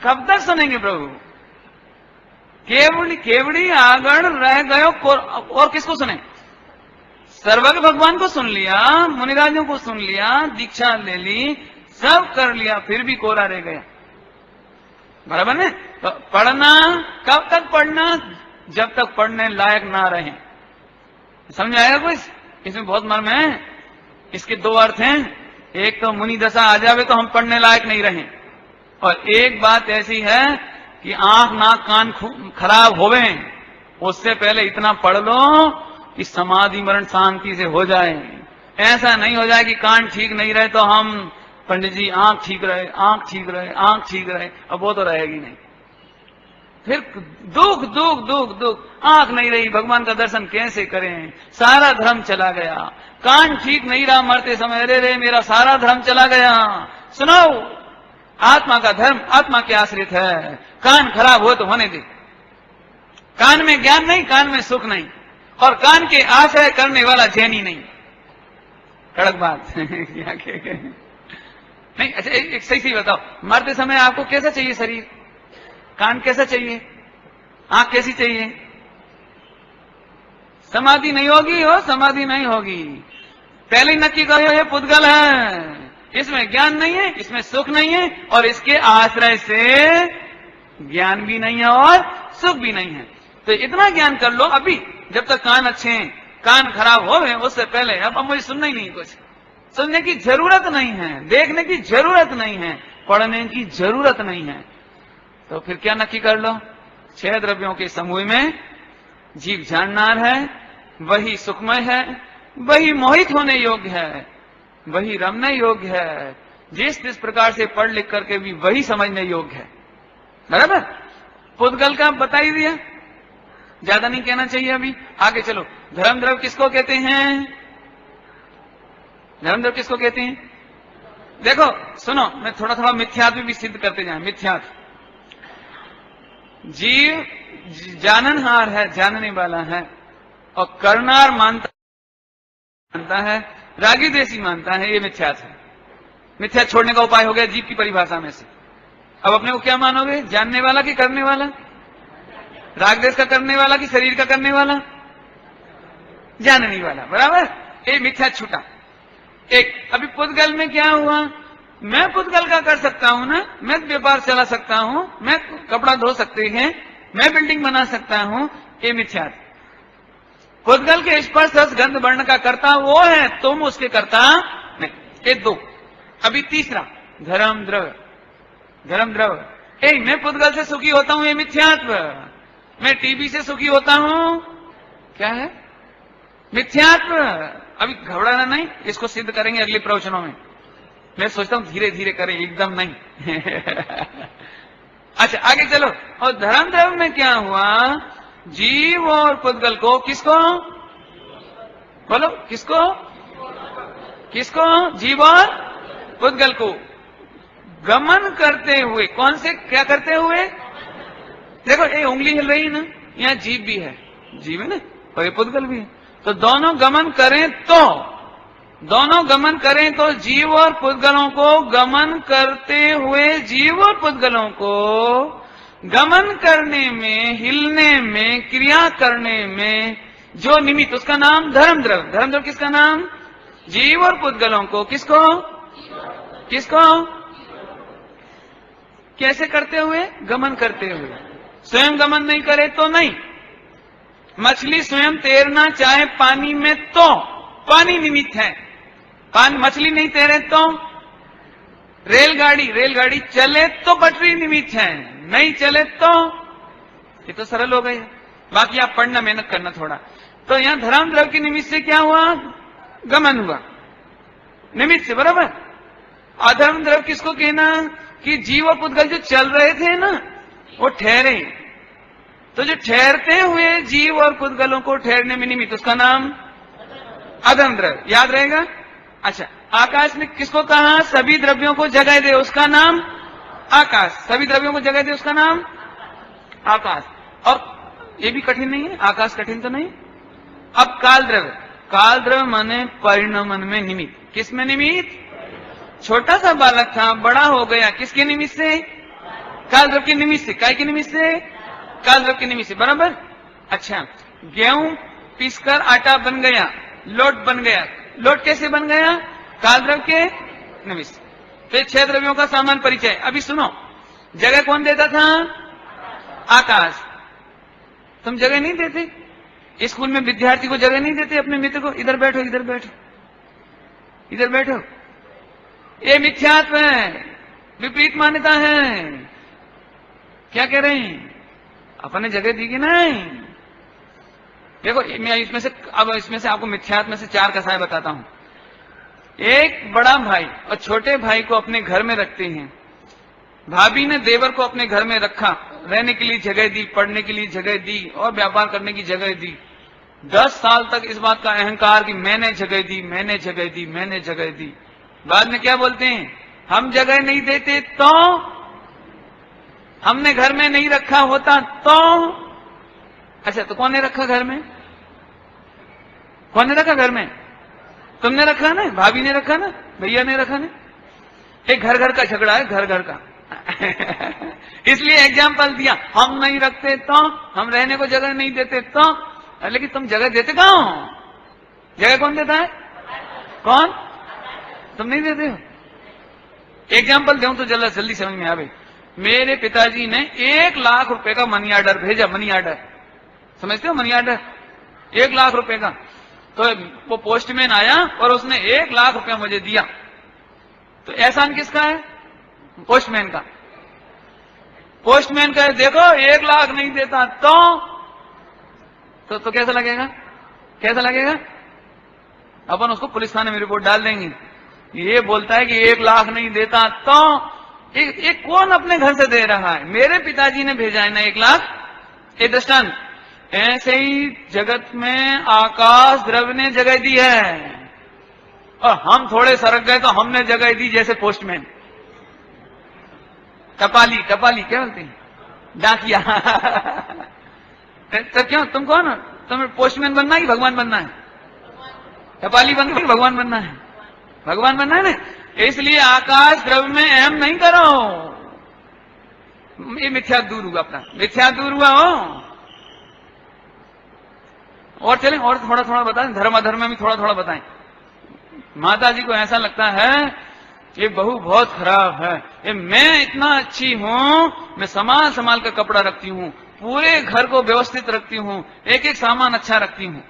कब तक सुनेंगे प्रभु? केवड़ी आगण रह गयो, और किसको सुने? सर्वज्ञ भगवान को सुन लिया, मुनिराजों को सुन लिया, दीक्षा ले ली, सब कर लिया, फिर भी कोरा रह गया। बराबर है? तो पढ़ना कब तक पढ़ना? जब तक पढ़ने लायक ना रहे। समझ आएगा कुछ? इसमें बहुत मर्म है। इसके दो अर्थ हैं, एक तो मुनि दशा आ जावे तो हम पढ़ने लायक नहीं रहे, और एक बात ऐसी है कि आंख नाक कान खराब होवे, उससे पहले इतना पढ़ लो कि समाधि मरण शांति से हो जाए। ऐसा नहीं हो जाए कि कान ठीक नहीं रहे तो हम पंडित जी आंख ठीक रहे, आंख ठीक रहे, आंख ठीक रहे, अब वो तो रहेगी नहीं। फिर दुख दुख दुख दुख, आंख नहीं रही, भगवान का दर्शन कैसे करें? सारा धर्म चला गया। कान ठीक नहीं रहा, मरते समय अरे रे मेरा सारा धर्म चला गया। सुनो, आत्मा का धर्म आत्मा के आश्रित है। कान खराब हो तो होने दे। कान में ज्ञान नहीं, कान में सुख नहीं, और कान के आश्रय करने वाला जैनी नहीं। कड़क बात। नहीं, अच्छा एक सही बताओ, मरते समय आपको कैसा चाहिए शरीर? कान कैसा चाहिए? आंख कैसी चाहिए? समाधि नहीं होगी, हो समाधि नहीं होगी। पहले ही नक्की करो ये पुद्गल है, इसमें ज्ञान नहीं है, इसमें सुख नहीं है, और इसके आश्रय से ज्ञान भी नहीं है और सुख भी नहीं है। तो इतना ज्ञान कर लो अभी, जब तक कान अच्छे हैं। कान खराब हो गए उससे पहले अब मुझे सुनना ही नहीं, कुछ सुनने की जरूरत नहीं है, देखने की जरूरत नहीं है, पढ़ने की जरूरत नहीं है। तो फिर क्या नक्की कर लो? 6 द्रव्यों के समूह में जीव जाननार है, वही सुखमय है, वही मोहित होने योग्य है, वही रमने योग्य है। जिस प्रकार से पढ़ लिख करके भी वही समझने योग्य है। बराबर? पुद्गल का बता ही दिया, ज्यादा नहीं कहना चाहिए अभी। आगे चलो, धर्म द्रव्य किसको कहते हैं? धर्म द्रव्य किसको कहते हैं? देखो सुनो, मैं थोड़ा थोड़ा मिथ्यात्व भी सिद्ध करते जाए। मिथ्यात्व, जीव जाननहार है, जानने वाला है, और करनार मानता है, रागी देशी मानता है, ये मिथ्यात्व है। मिथ्या छोड़ने का उपाय हो गया जीव की परिभाषा में से। अब अपने को क्या मानोगे? जानने वाला कि करने वाला? राग देश का करने वाला कि शरीर का करने वाला? जानने वाला, बराबर, ये मिथ्या छूटा। एक अभी पुद्गल में क्या हुआ, मैं पुद्गल का कर सकता हूं ना, मैं व्यापार चला सकता हूं, मैं कपड़ा धो सकते हैं, मैं बिल्डिंग बना सकता हूं, ये मिथ्या। पुद्गल के स्पर्श रस गंध वर्ण का कर्ता वो है, तुम उसके कर्ता नहीं। ये दो। अभी तीसरा धर्म द्रव्य। धर्म द्रव्य, मैं पुद्गल से सुखी होता हूं, ये मिथ्यात्व। मैं टीबी से सुखी होता हूं, क्या है, मिथ्यात्व। अभी घबराना नहीं, इसको सिद्ध करेंगे अगले प्रवचनों में। मैं सोचता हूं धीरे धीरे करें, एकदम नहीं। अच्छा आगे चलो। और धर्म द्रव्य में क्या हुआ, जीव और पुद्गल को, किसको बोलो, किसको किसको, जीव और पुद्गल को गमन करते हुए, कौन से, क्या करते हुए, देखो ये उंगली हिल रही है ना, यहाँ जीव भी है, जीव है ना, और ये पुद्गल भी है। तो दोनों गमन करें तो, दोनों गमन करें तो जीव और पुद्गलों को गमन करते हुए, जीव और पुद्गलों को गमन करने में, हिलने में, क्रिया करने में जो निमित्त, उसका नाम धर्म द्रव्य। धर्म द्रव्य किसका नाम, जीव और पुद्गलों को, किसको किसको, कैसे करते हुए, गमन करते हुए। स्वयं गमन नहीं करे तो नहीं। मछली स्वयं तैरना चाहे पानी में तो पानी निमित्त है, पानी, मछली नहीं तैरे तो। रेलगाड़ी चले तो पटरी निमित्त है, नहीं चले तो, ये तो सरल हो गई। बाकी आप पढ़ना, मेहनत करना थोड़ा। तो यहां धर्म द्रव्य के निमित्त से क्या हुआ, गमन हुआ, निमित्त से, बराबर। अधर्म द्रव्य किसको कहना, कि जीव और पुद्गल जो चल रहे थे ना, वो ठहरे। तो जो ठहरते हुए जीव और पुद्गलों को ठहरने में निमित्त, उसका नाम अधर्म द्रव्य, याद रहेगा। अच्छा, आकाश ने किसको कहा, सभी द्रव्यों को जगह दे, उसका नाम आकाश। सभी द्रव्यों को जगह दे, उसका नाम आकाश। और ये भी कठिन नहीं है, आकाश कठिन तो नहीं। अब काल द्रव्य, काल द्रव्य माने परिणमन में निमित्त। किस में निमित्त, छोटा सा बालक था, बड़ा हो गया, किसके निमित्त से, काल द्रव्य के निमित्त से। काय के निमित्त से, काल द्रव्य के निमित्त से, बराबर। अच्छा, गेहूं पीसकर आटा बन गया, लोट बन गया। लोट कैसे बन गया, काल द्रव्य के निमित्त से। तो 6 द्रव्यों का सामान परिचय। अभी सुनो, जगह कौन देता था, आकाश। तुम जगह नहीं देते, स्कूल में विद्यार्थी को जगह नहीं देते, अपने मित्र को, इधर बैठो, इधर बैठो, इधर बैठो। ये मिथ्यात्व है, विपरीत मान्यता है। क्या कह रहे हैं, अपने जगह दी कि नहीं। देखो मैं इसमें से आपको मिथ्यात्व में से 4 कसाय बताता हूं। एक बड़ा भाई और छोटे भाई को अपने घर में रखते हैं। भाभी ने देवर को अपने घर में रखा, रहने के लिए जगह दी, पढ़ने के लिए जगह दी और व्यापार करने की जगह दी। 10 साल तक इस बात का अहंकार कि मैंने जगह दी, मैंने जगह दी, मैंने जगह दी। बाद में क्या बोलते हैं, हम जगह नहीं देते तो, हमने घर में नहीं रखा होता तो। अच्छा, तो कौन ने रखा घर में, कौन ने रखा घर में, तुमने रखा ना, भाभी ने रखा ना, भैया ने रखा ना। एक घर घर का झगड़ा है, घर घर का। इसलिए एग्जाम्पल दिया, हम नहीं रखते तो, हम रहने को जगह नहीं देते तो। लेकिन तुम जगह देते कहां हो, जगह कौन देता है, कौन, तुम नहीं देते हो। एग्जाम्पल दूं तो जल्दी समझ में आवे। मेरे पिताजी ने 1 लाख रुपए का मनी ऑर्डर भेजा, मनी ऑर्डर, समझते हो मनी ऑर्डर, 1 लाख रुपए का। तो वो पोस्टमैन आया और उसने 1 लाख रुपया मुझे दिया। तो एहसान किसका है, पोस्टमैन का। पोस्टमैन कहे देखो 1 लाख नहीं देता तो कैसा लगेगा, कैसा लगेगा। अपन उसको पुलिस थाने में रिपोर्ट डाल देंगे। ये बोलता है कि 1 लाख नहीं देता तो एक कौन अपने घर से दे रहा है, मेरे पिताजी ने भेजा है ना 1 लाख। ये दृष्टांत। ऐसे ही जगत में आकाश द्रव्य ने जगह दी है और हम थोड़े सरक गए तो हमने जगह दी, जैसे पोस्टमैन, टपाली, टपाली क्या बोलते हैं, डाकिया। तो क्यों, तुम कौन, तुम्हें पोस्टमैन बनना है कि भगवान बनना है, टपाली बनना है भगवान बनना है, भगवान बनना है ना। इसलिए आकाश द्रव्य में अहम नहीं करो, ये मिथ्या दूर हुआ, अपना मिथ्या दूर हुआ हो। और चलें, और थोड़ा थोड़ा बताएं, धर्म अधर्म में भी थोड़ा थोड़ा बताएं। माता जी को ऐसा लगता है ये बहू बहुत खराब है, ये मैं इतना अच्छी हूं, मैं संभाल संभाल कर कपड़ा रखती हूं, पूरे घर को व्यवस्थित रखती हूं, एक एक सामान अच्छा रखती हूं।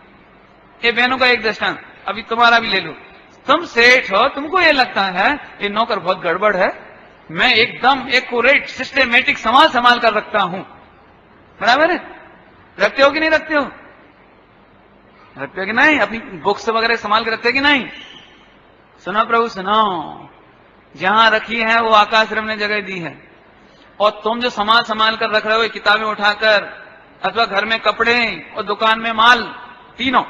ये बहनों का एक दृष्टांत, अभी तुम्हारा भी ले लो। तुम सेठ हो, तुमको ये लगता है ये नौकर बहुत गड़बड़ है, मैं एकदम एक्यूरेट सिस्टेमेटिक संभाल संभाल कर रखता हूं। बराबर है? रखते हो कि नहीं रखते हो? रखते हो कि नहीं? अपनी बुक्स वगैरह संभाल के रखते हो कि नहीं? सुनो प्रभु सुनो, जहां रखी है वो आकाश रम ने जगह दी है, और तुम जो संभाल संभाल कर रख रहे हो, किताबें उठाकर अथवा घर में कपड़े और दुकान में माल, तीनों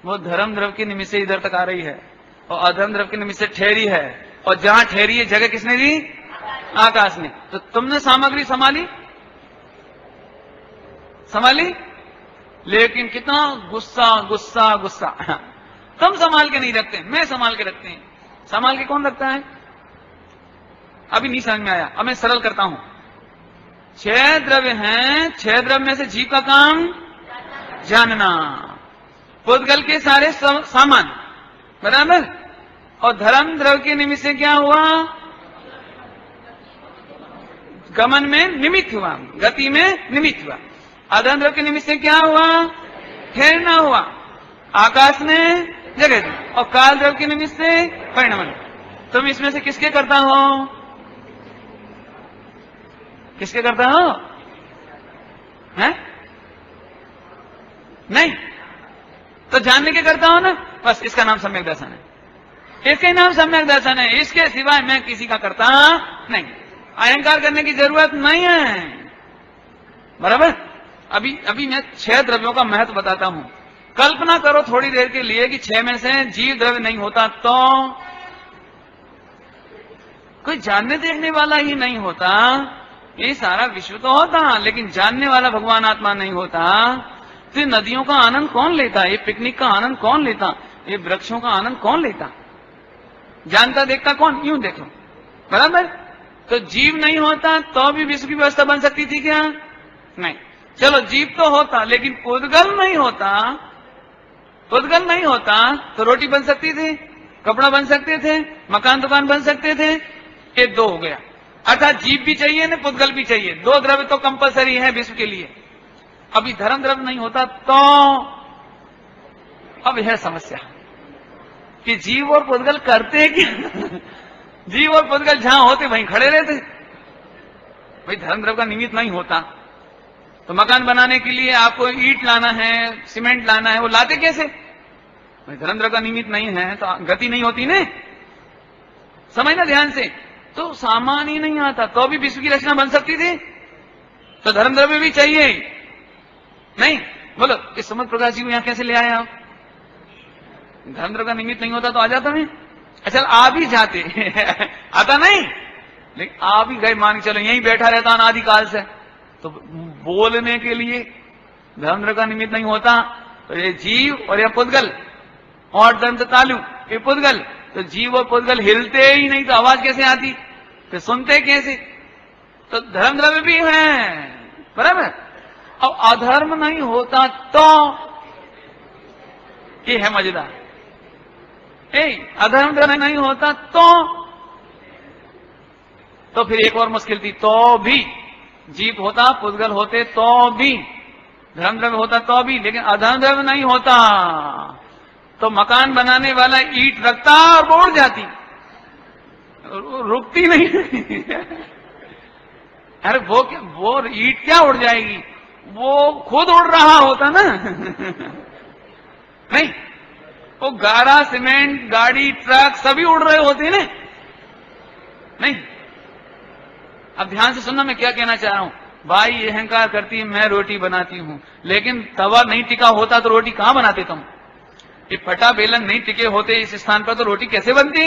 वो धर्म द्रव्य के निमित्त से इधर तक आ रही है और अधर्म द्रव्य के निमित्त से ठहरी है, और जहां ठहरी है जगह किसने दी? आकाश ने। तो तुमने सामग्री संभाली, लेकिन कितना गुस्सा गुस्सा गुस्सा। तुम संभाल के नहीं रखते, मैं संभाल के रखते हैं। संभाल के कौन रखता है? अभी नहीं समझ में आया, अब मैं सरल करता हूं। 6 द्रव्य हैं, 6 द्रव्य में से जीव का काम जानना, पुद्गल के सारे सामान, बराबर, और धर्म द्रव्य के निमित्त से क्या हुआ? गमन में निमित्त हुआ, गति में निमित्त हुआ। अधर्म द्रव्य के निमित्त से क्या हुआ? ठहरना हुआ, आकाश ने जगह दी, और काल द्रव्य के निमित्त से परिणमन। तुम इसमें से किसके करता हो? किसके करता हो? हैं? नहीं, तो जानने के करता हो ना, बस इसका नाम सम्यक दर्शन है, इसका नाम सम्यक दर्शन है। इसके सिवाय मैं किसी का करता नहीं, अहंकार करने की जरूरत नहीं है। बराबर? अभी मैं 6 द्रव्यों का महत्व बताता हूं। कल्पना करो थोड़ी देर के लिए कि 6 में से जीव द्रव्य नहीं होता तो कोई जानने देखने वाला ही नहीं होता, ये सारा विश्व तो होता, लेकिन जानने वाला भगवान आत्मा नहीं होता, तो नदियों का आनंद कौन लेता? ये पिकनिक का आनंद कौन लेता? ये वृक्षों का आनंद कौन लेता? जानता देखता कौन? यूं देखो, बराबर। तो जीव नहीं होता तो भी विश्व की व्यवस्था बन सकती थी क्या? नहीं। चलो जीव तो होता, लेकिन पुद्गल नहीं होता, पुद्गल नहीं होता तो रोटी बन सकती थी, कपड़ा बन सकते थे, मकान दुकान बन सकते थे। ये 2 हो गया, अर्थात जीव भी चाहिए ना, पुद्गल भी चाहिए। 2 द्रव्य तो कंपलसरी है विश्व के लिए। अभी धर्म द्रव्य नहीं होता तो अब यह समस्या कि जीव और पुद्गल करते क्या? जीव और पुद्गल जहां होते वहीं खड़े रहते। भाई धर्म द्रव्य का निमित्त नहीं होता तो मकान बनाने के लिए आपको ईंट लाना है, सीमेंट लाना है, वो लाते कैसे? भाई धर्म द्रव्य का निमित्त नहीं है तो गति नहीं होती ने, समझना ध्यान से। तो सामान ही नहीं आता तो भी विश्व की रचना बन सकती थी, तो धर्म द्रव्य भी चाहिए नहीं? बोलो इस समुद्र प्रकाश जी को यहां कैसे ले आए आप? धर्म द्रव्य का निमित्त नहीं होता तो आ जाता मैं। अच्छा आ भी जाते आता नहीं, लेकिन आ भी गए, मान के चलो यहीं बैठा रहता अनादिकाल से, तो बोलने के लिए धर्म द्रव्य का निमित्त नहीं होता तो ये जीव और यह पुद्गल और दंत तालु ये पुद्गल, तो जीव और पुद्गल हिलते ही नहीं तो आवाज कैसे आती, फिर सुनते कैसे? तो धर्म द्रव्य भी है, बराबर। अब अधर्म नहीं होता तो ये है मजेदार, अधर्म द्रव्य नहीं होता तो फिर एक और मुश्किल थी, तो भी जीव होता, पुद्गल होते तो भी, धर्म द्रव्य होता तो भी, लेकिन अधर्म द्रव्य नहीं होता तो मकान बनाने वाला ईंट रखता और वो उड़ जाती, रुकती नहीं। अरे वो ईंट क्या उड़ जाएगी, वो खुद उड़ रहा होता ना। नहीं, वो गारा, सीमेंट, गाड़ी, ट्रक सभी उड़ रहे होते ना। नहीं, अब ध्यान से सुनना मैं क्या कहना चाह रहा हूं। भाई अहंकार करती है मैं रोटी बनाती हूं, लेकिन तवा नहीं टिका होता तो रोटी कहां बनाते तुम? ये फटा बेलन नहीं टिके होते इस स्थान पर तो रोटी कैसे बनती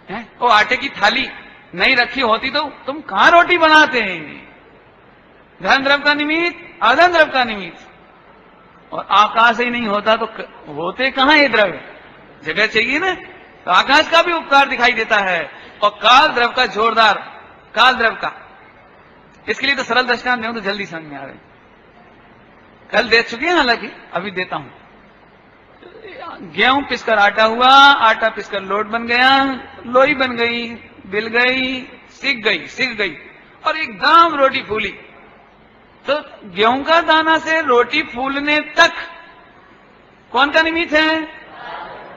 है? वो आटे की थाली नहीं रखी होती तो तुम कहां रोटी बनाते हैं? धर्म द्रव्य का निमित्त, अधर्म द्रव्य का निमित्त, और आकाश ही नहीं होता तो होते कहां ये द्रव्य? जगह चाहिए ना, तो आकाश का भी उपकार दिखाई देता है, और काल द्रव्य का जोरदार, काल द्रव्य का। इसके लिए तो सरल दृष्टांत दें तो जल्दी समझ में आ रहे। कल दे चुके हैं, हालांकि अभी देता हूं। गेहूं पिसकर आटा हुआ, आटा पिसकर लोट बन गया, लोई बन गई, बिल गई, सिक गई और एकदम रोटी फूली। तो गेहूं का दाना से रोटी फूलने तक कौन का निमित्त है?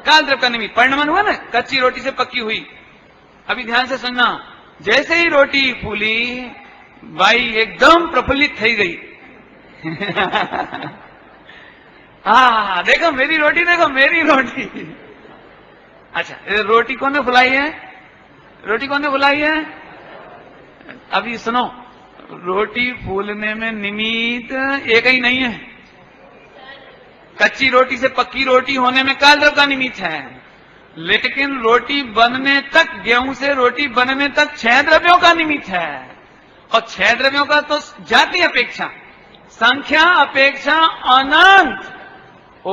काल द्रव्य का निमित्त। परिणमन हुआ ना, कच्ची रोटी से पक्की हुई। अभी ध्यान से सुनना, जैसे ही रोटी फूली बाई एकदम प्रफुल्लित थई गई। हाँ देखो मेरी रोटी, देखो मेरी रोटी। अच्छा, रोटी कौन ने फुलाई है? रोटी कौन ने फुलाई है? अभी सुनो, रोटी फूलने में निमित्त एक ही नहीं है। कच्ची रोटी से पक्की रोटी होने में काल द्रव्य का निमित्त है, लेकिन रोटी बनने तक, गेहूं से रोटी बनने तक 6 द्रव्यों का निमित्त है। और 6 द्रव्यों का तो जाति अपेक्षा, संख्या अपेक्षा अनंत। हो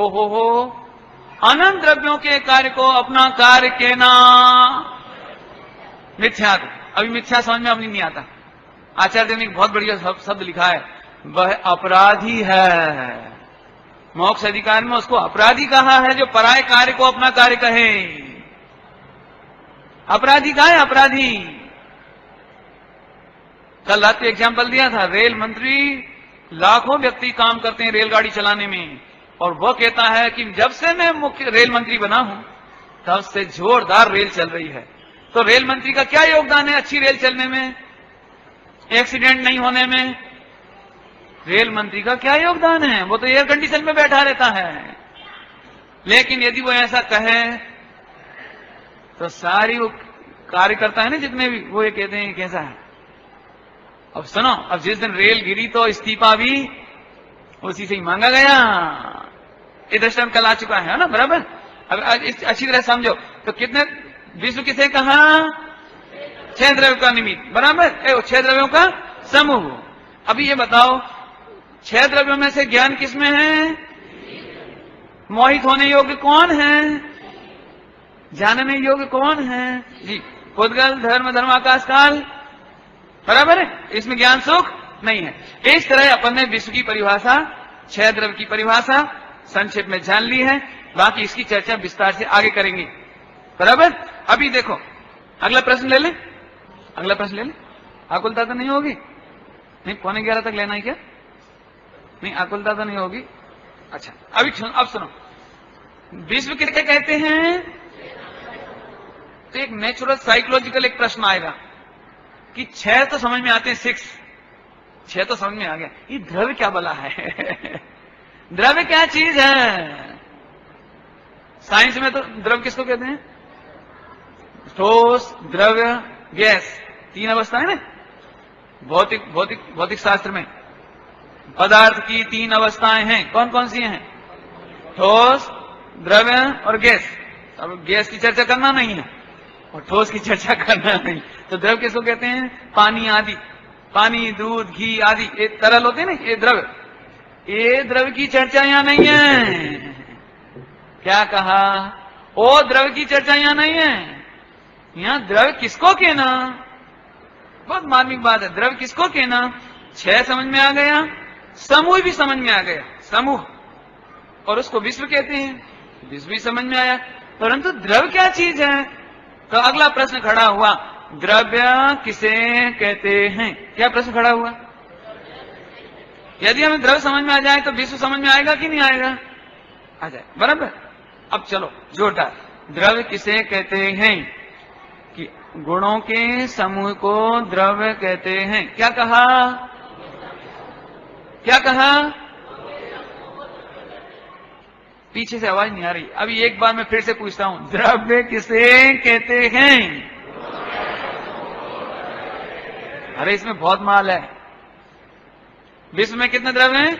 अनंत द्रव्यों के कार्य को अपना कार्य के ना मिथ्या। अभी मिथ्या समझ में अपनी नहीं आता। आचार्य ने बहुत बढ़िया शब्द लिखा है, वह अपराधी है। मोक्ष अधिकार में उसको अपराधी कहा है जो पराये कार्य को अपना कार्य कहे। अपराधी का है, अपराधी। कल रात को एग्जाम्पल दिया था, रेल मंत्री, लाखों व्यक्ति काम करते हैं रेलगाड़ी चलाने में, और वो कहता है कि जब से मैं मुख्य रेल मंत्री बना हूं तब से जोरदार रेल चल रही है। तो रेल मंत्री का क्या योगदान है अच्छी रेल चलने में, एक्सीडेंट नहीं होने में? रेल मंत्री का क्या योगदान है? वो तो एयर कंडीशन में बैठा रहता है। लेकिन यदि वो ऐसा कहे तो सारी वो कार्यकर्ता है ना जितने भी, वो ये कहते हैं कैसा है। अब सुनो, अब जिस दिन रेल गिरी तो इस्तीफा भी उसी से ही मांगा गया। ये दृष्टांत कल आ चुका है ना, बराबर। अब अच्छी तरह समझो तो कितने विश्व किसे कहा? 6 द्रव्यों का निमित्त, बराबर। 6 द्रव्यों का समूह। अभी ये बताओ, 6 द्रव्यों में से ज्ञान किसमें है? मोहित होने योग्य कौन है? जानने योग्य कौन है? जी, उद्गल, धर्म, धर्माकाश, काल, बराबर है। इसमें ज्ञान सुख नहीं है। इस तरह अपन ने विश्व की परिभाषा, 6 द्रव्य की परिभाषा संक्षेप में जान ली है। बाकी इसकी चर्चा विस्तार से आगे करेंगे, बराबर। अभी देखो, अगला प्रश्न ले लें, अगला प्रश्न ले लें। आकुलता तो नहीं होगी? नहीं, 11:15 तक लेना है क्या? नहीं, आकुलता तो नहीं होगी। अच्छा, अभी अब सुनो, विश्व किसके कहते हैं? तो एक नेचुरल साइकोलॉजिकल एक प्रश्न आएगा कि 6 तो समझ में आते हैं, 6 तो समझ में आ गया, ये द्रव्य क्या बला है? द्रव्य क्या चीज है? साइंस में तो द्रव्य किसको कहते हैं? ठोस, द्रव्य, गैस, 3 अवस्था है ना। भौतिक शास्त्र में पदार्थ की 3 अवस्थाएं हैं। कौन कौन सी हैं? ठोस, द्रव्य और गैस। अब गैस की चर्चा करना नहीं है और ठोस की चर्चा करना नहीं। तो द्रव्य किसको कहते हैं? पानी आदि, पानी, दूध, घी आदि, ये तरल होते हैं ना, ये द्रव्य। ये द्रव्य की चर्चा यहां नहीं है। क्या कहा? ओ द्रव्य की चर्चा यहां नहीं है। यहां द्रव्य किसको कहना, बहुत मार्मिक बात है। द्रव्य किसको कहना? 6 समझ में आ गया, समूह भी समझ में आ गया, समूह, और उसको विश्व कहते हैं, विश्व भी समझ में आया। परंतु द्रव्य क्या चीज है? तो अगला प्रश्न खड़ा हुआ, द्रव्य किसे कहते हैं? क्या प्रश्न खड़ा हुआ? यदि हमें द्रव्य समझ में आ जाए तो विश्व समझ में आएगा कि नहीं आएगा? आ जाए, बराबर। अब चलो जोरदार, द्रव्य किसे कहते हैं? कि गुणों के समूह को द्रव्य कहते हैं। क्या कहा? क्या कहा? पीछे से आवाज नहीं आ रही। अभी एक बार मैं फिर से पूछता हूं, द्रव्य किसे कहते हैं? अरे इसमें बहुत माल है। विश्व में कितने द्रव्य हैं?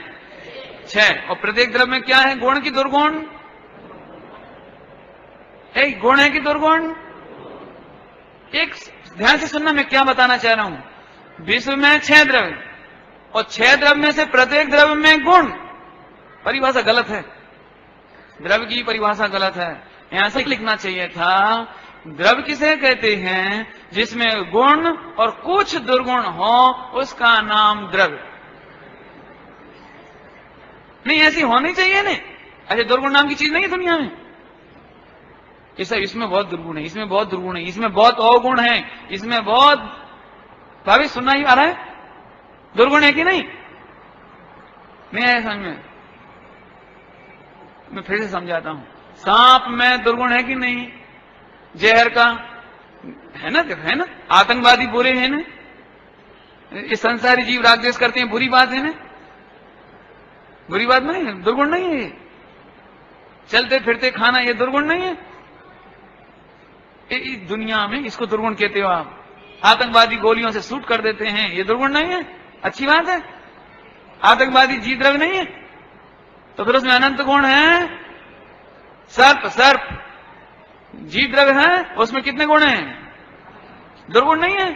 6। और प्रत्येक द्रव्य में क्या है? गुण की दुर्गुण? एक गुण है कि दुर्गुण? एक ध्यान से सुनना, मैं क्या बताना चाह रहा हूं। विश्व में 6 द्रव्य और 6 द्रव्य में से प्रत्येक द्रव्य में गुण। परिभाषा गलत है, द्रव्य की परिभाषा गलत है। यहां से लिखना चाहिए था, द्रव्य किसे कहते हैं? जिसमें गुण और कुछ दुर्गुण हो, उसका नाम द्रव्य। नहीं, ऐसी होनी चाहिए नहीं। अच्छा, दुर्गुण नाम की चीज नहीं है दुनिया में? ये सब इसमें बहुत दुर्गुण है, इसमें बहुत दुर्गुण है, इसमें बहुत अवगुण है, इसमें बहुत, भाभी सुनना ही आ रहा है, दुर्गुण है कि नहीं? नहीं है समझ में? मैं फिर से समझाता हूं। सांप में दुर्गुण है कि नहीं? जहर का है ना, है ना? आतंकवादी बुरे हैं ना? ये संसारी जीव राग द्वेष करते हैं, बुरी बात है ना? बुरी बात नहीं है, दुर्गुण नहीं है ये। चलते फिरते खाना, ये दुर्गुण नहीं है? इस दुनिया में इसको दुर्गुण कहते हो आप। आतंकवादी गोलियों से शूट कर देते हैं, ये दुर्गुण नहीं है? अच्छी बात है। आतंकवादी जी द्रव्य नहीं है, तो फिर उसमें अनंत गुण है। सर्प, सर्प जी द्रव्य है, उसमें कितने गुण हैं? दुर्गुण नहीं है?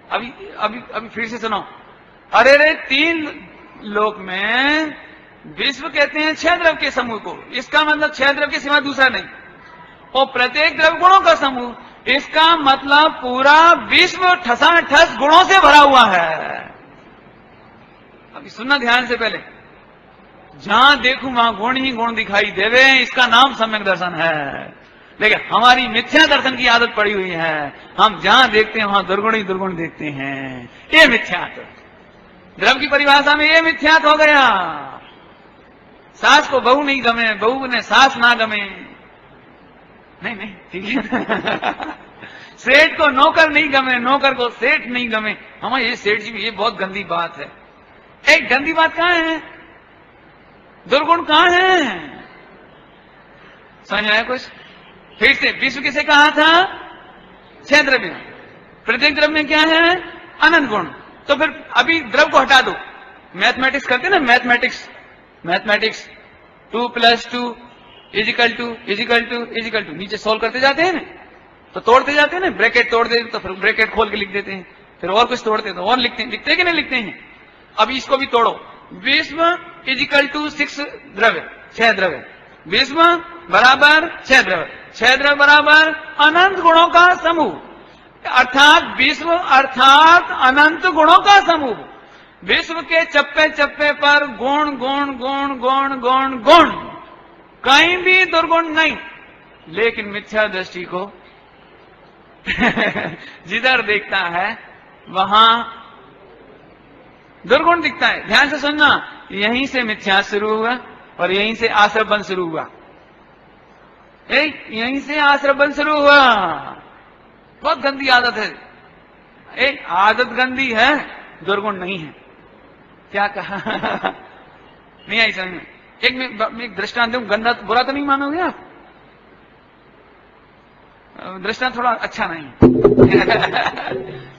अभी अभी अभी फिर से सुनो। अरे रे, 3 लोक में विश्व कहते हैं 6 द्रव्य के समूह को। इसका मतलब 6 द्रव्य के सिवा दूसरा नहीं, और प्रत्येक द्रव्य गुणों का समूह। इसका मतलब पूरा विश्व ठसाठस गुणों से भरा हुआ है। अभी सुनना ध्यान से पहले। जहां देखूं वहां गुण ही गुण दिखाई देवे, इसका नाम सम्यक दर्शन है। लेकिन हमारी मिथ्या दर्शन की आदत पड़ी हुई है। हम जहां देखते हैं वहां दुर्गुण ही दुर्गुण देखते हैं। ये मिथ्यात्व, द्रव्य की परिभाषा में ये मिथ्यात्व हो गया। सास को बहू नहीं गमे, बहू ने सास ना गमे, नहीं नहीं, ठीक है। सेठ को नौकर नहीं गमे, नौकर को सेठ नहीं गमे। हमारे ये सेठ जी, ये बहुत गंदी बात है। एक गंदी बात कहां है? दुर्गुण कहां है? समझ आया कुछ? फिर से, विश्व किसे कहा था? 6 द्रव्य। प्रत्येक द्रव्य में क्या है? अनंत गुण। तो फिर अभी द्रव्य को हटा दो। मैथमेटिक्स करते ना, मैथमेटिक्स, मैथमेटिक्स 2 + 2 = नीचे सोल्व करते जाते हैं ना, तो तोड़ते जाते हैं ना, ब्रैकेट तोड़ देते तो फिर ब्रैकेट खोल के लिख देते हैं, फिर और कुछ तोड़ते तो और लिखते हैं, लिखते कि नहीं लिखते हैं? अब इसको भी तोड़ो। विश्व = 6 द्रव्य, 6 द्रव्य। विश्व बराबर 6 द्रव्य, 6 द्रव्य बराबर अनंत गुणों का समूह, अर्थात विश्व अर्थात अनंत गुणों का समूह। विश्व के चप्पे चप्पे पर गुण गुण गुण गुण गुण गुण, कहीं भी दुर्गुण नहीं। लेकिन मिथ्या दृष्टि को जिधर देखता है वहां दुर्गुण दिखता है। ध्यान से सुनना, यहीं से मिथ्या शुरू हुआ और यहीं से आश्रम बंध शुरू हुआ। यहीं से आश्रम बंध शुरू हुआ। बहुत गंदी आदत है। आदत गंदी है, दुर्गुण नहीं है। क्या कहा? नहीं आई समझ में? एक दृष्टांत दूं, गंदा बुरा तो नहीं मानोगे आप? दृष्टांत थोड़ा अच्छा नहीं।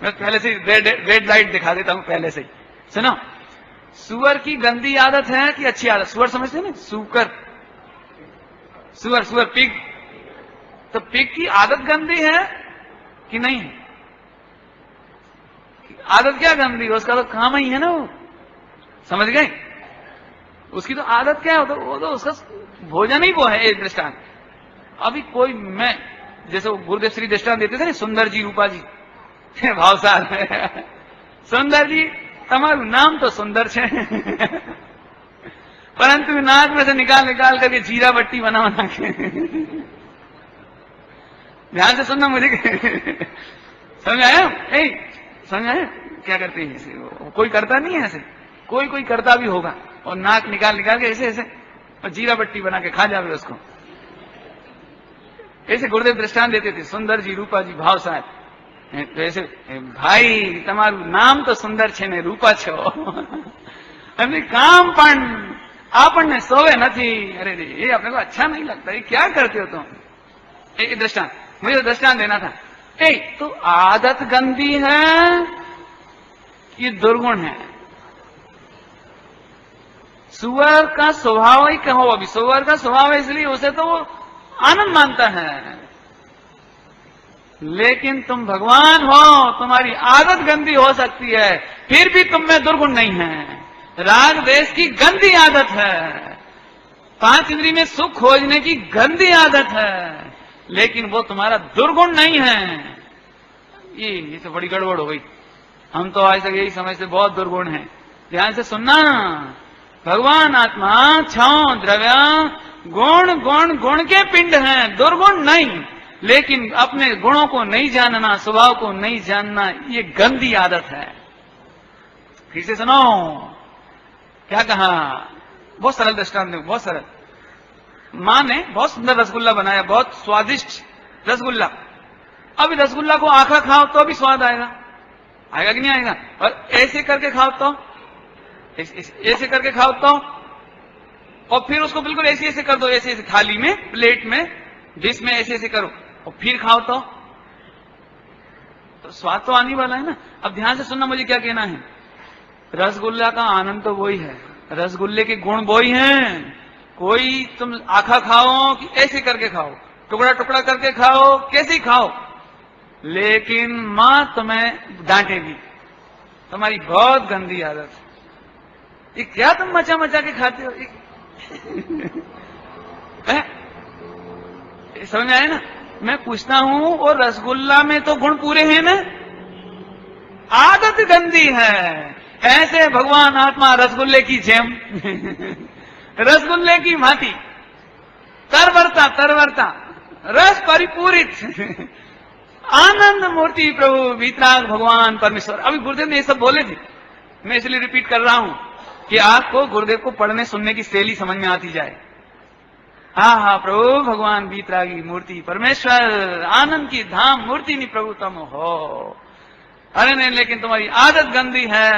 मैं पहले से रेड लाइट दिखा देता हूं पहले से ही। सुनो, सुअर की गंदी आदत है कि अच्छी आदत? सुअर समझते ना, सुकर, सुअर, सुअर, पिग। तो पिग की आदत गंदी है कि नहीं है? आदत क्या गंदी है? उसका तो काम ही है ना वो, समझ गए? उसकी तो आदत क्या है? वो तो उसका भोजन ही वो है। एक दृष्टांत, अभी कोई, मैं जैसे वो गुरुदेव श्री दृष्टांत देते थे ना, सुंदर जी रूपा जी भावसार सुंदर जी, તમારું નામ तो सुंदर છે, परंतु नाक में से निकाल निकाल करके जीरा बट्टी बना बना के। ध्यान से सुनना मुझे, समझ आया? समझ आया क्या करते हैं ऐसे? कोई करता नहीं है ऐसे, कोई कोई करता भी होगा, और नाक निकाल निकाल के ऐसे ऐसे और जीरा बट्टी बना के खा जावे उसको। ऐसे गुरुदेव दृष्टांत देते थे, सुंदर जी रूपा जी भावसार। तो ऐसे, भाई તમારું નામ તો સુંદર છે ને રૂપા છો, એમની કામ પણ આપણને સોવે નથી। अरे ये अपने को अच्छा नहीं लगता, ये क्या करते हो तुम? एक दृष्टांत, मुझे दृष्टांत देना था। तो आदत गंदी है, ये दुर्गुण है। सुअर का स्वभाव ही कहो, अभी सुअर का स्वभाव है इसलिए उसे तो वो आनंद मानता है। लेकिन तुम भगवान हो, तुम्हारी आदत गंदी हो सकती है, फिर भी तुम में दुर्गुण नहीं है। राग देश की गंदी आदत है, 5 इंद्रिय में सुख खोजने की गंदी आदत है, लेकिन वो तुम्हारा दुर्गुण नहीं है। ये तो बड़ी गड़बड़ हो गई। हम तो आज तक यही समझते बहुत दुर्गुण है। ध्यान से सुनना, भगवान आत्मा छौ द्रव्य गुण गुण गुण के पिंड हैं, दुर्गुण नहीं। लेकिन अपने गुणों को नहीं जानना, स्वभाव को नहीं जानना, ये गंदी आदत है। फिर से सुनो क्या कहा, बहुत सरल दृष्टांत दूं, बहुत सरल। मां ने बहुत सुंदर रसगुल्ला बनाया, बहुत स्वादिष्ट रसगुल्ला। अब रसगुल्ला को आखा खाओ तो भी स्वाद आएगा, आएगा कि नहीं आएगा? और ऐसे करके खाओ तो, ऐसे करके खाओ तो, और फिर उसको बिल्कुल ऐसे ऐसे कर दो, ऐसे ऐसे थाली में, प्लेट में, डिश में ऐसे ऐसे करो और फिर खाओ तो स्वाद तो आने वाला है ना। अब ध्यान से सुनना मुझे क्या कहना है। रसगुल्ला का आनंद तो वही है, रसगुल्ले के गुण वही हैं। कोई तुम आखा खाओ कि ऐसे करके खाओ, टुकड़ा टुकड़ा करके खाओ, कैसे खाओ, लेकिन मां तुम्हें डांटेगी, तुम्हारी बहुत गंदी आदत है, ये क्या तुम मचा मचा के खाते हो। समझ में आया ना? मैं पूछता हूं, और रसगुल्ला में तो गुण पूरे हैं ना, आदत गंदी है। ऐसे भगवान आत्मा रसगुल्ले की जेम रसगुल्ले की भांति तरवरता तरवरता रस परिपूरित आनंद मूर्ति प्रभु वीतराग भगवान परमेश्वर। अभी गुरुदेव ने ये सब बोले थे, मैं इसलिए रिपीट कर रहा हूं कि आपको गुरुदेव को पढ़ने सुनने की शैली समझ में आती जाए। हाँ हाँ, प्रभु भगवान वीतरागी मूर्ति परमेश्वर आनंद की धाम मूर्ति नहीं प्रभु तुम हो। अरे नहीं, लेकिन तुम्हारी आदत गंदी है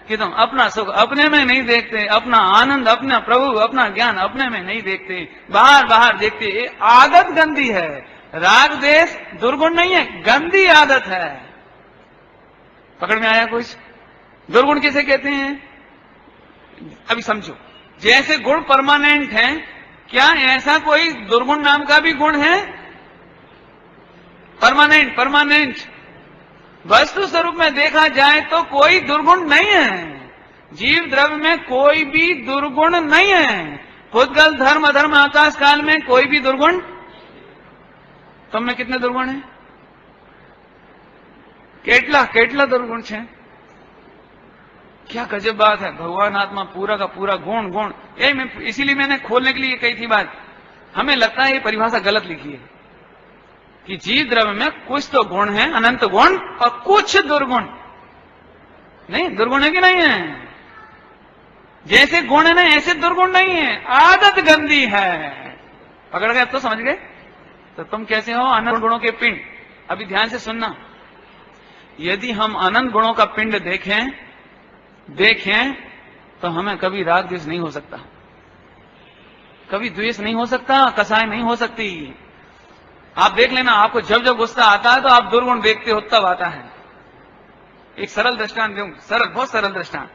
कि तुम अपना सुख अपने में नहीं देखते, अपना आनंद, अपना प्रभु, अपना ज्ञान अपने में नहीं देखते, बाहर बाहर देखते। ये आदत गंदी है। राग देश दुर्गुण नहीं है, गंदी आदत है। पकड़ में आया कुछ? दुर्गुण किसे कहते हैं? अभी समझो, जैसे गुण परमानेंट है, क्या ऐसा कोई दुर्गुण नाम का भी गुण है? परमानेंट, परमानेंट वस्तु स्वरूप में देखा जाए तो कोई दुर्गुण नहीं है। जीव द्रव्य में कोई भी दुर्गुण नहीं है। पुद्गल धर्म अधर्म आकाश काल में कोई भी दुर्गुण। तुम में कितने दुर्गुण हैं? केटला केटला दुर्गुण है। क्या गजब बात है। भगवान आत्मा पूरा का पूरा गुण गुण। यही इसीलिए मैंने खोलने के लिए कही थी बात। हमें लगता है ये परिभाषा गलत लिखी है कि जीव द्रव्य में कुछ तो गुण है, अनंत गुण, और कुछ दुर्गुण नहीं। दुर्गुण है कि नहीं है? जैसे गुण है ना, ऐसे दुर्गुण नहीं है। आदत गंदी है। पकड़ गए? अब तो समझ गए? तो तुम कैसे हो? अनंत गुणों के पिंड। अभी ध्यान से सुनना, यदि हम अनंत गुणों का पिंड देखें तो हमें कभी राग द्वेष नहीं हो सकता, कभी द्वेष नहीं हो सकता, कसाय नहीं हो सकती। आप देख लेना, आपको जब जब गुस्सा आता है तो आप दुर्गुण देखते हो, तब आता है। एक सरल दृष्टांत दूं, सरल, बहुत सरल दृष्टांत।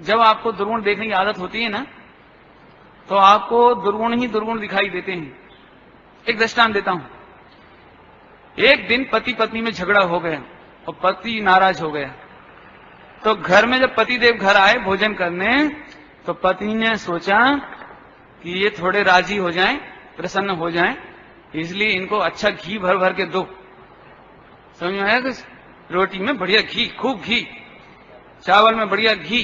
जब आपको दुर्गुण देखने की आदत होती है ना, तो आपको दुर्गुण ही दुर्गुण दिखाई देते हैं। एक दृष्टांत देता हूं। एक दिन पति पत्नी में झगड़ा हो गया और पति नाराज हो गया। तो घर में जब पतिदेव घर आए भोजन करने, तो पत्नी ने सोचा कि ये थोड़े राजी हो जाएं, प्रसन्न हो जाएं, इसलिए इनको अच्छा घी भर भर के दो। समझ में आया कुछ? रोटी में बढ़िया घी, खूब घी, चावल में बढ़िया घी।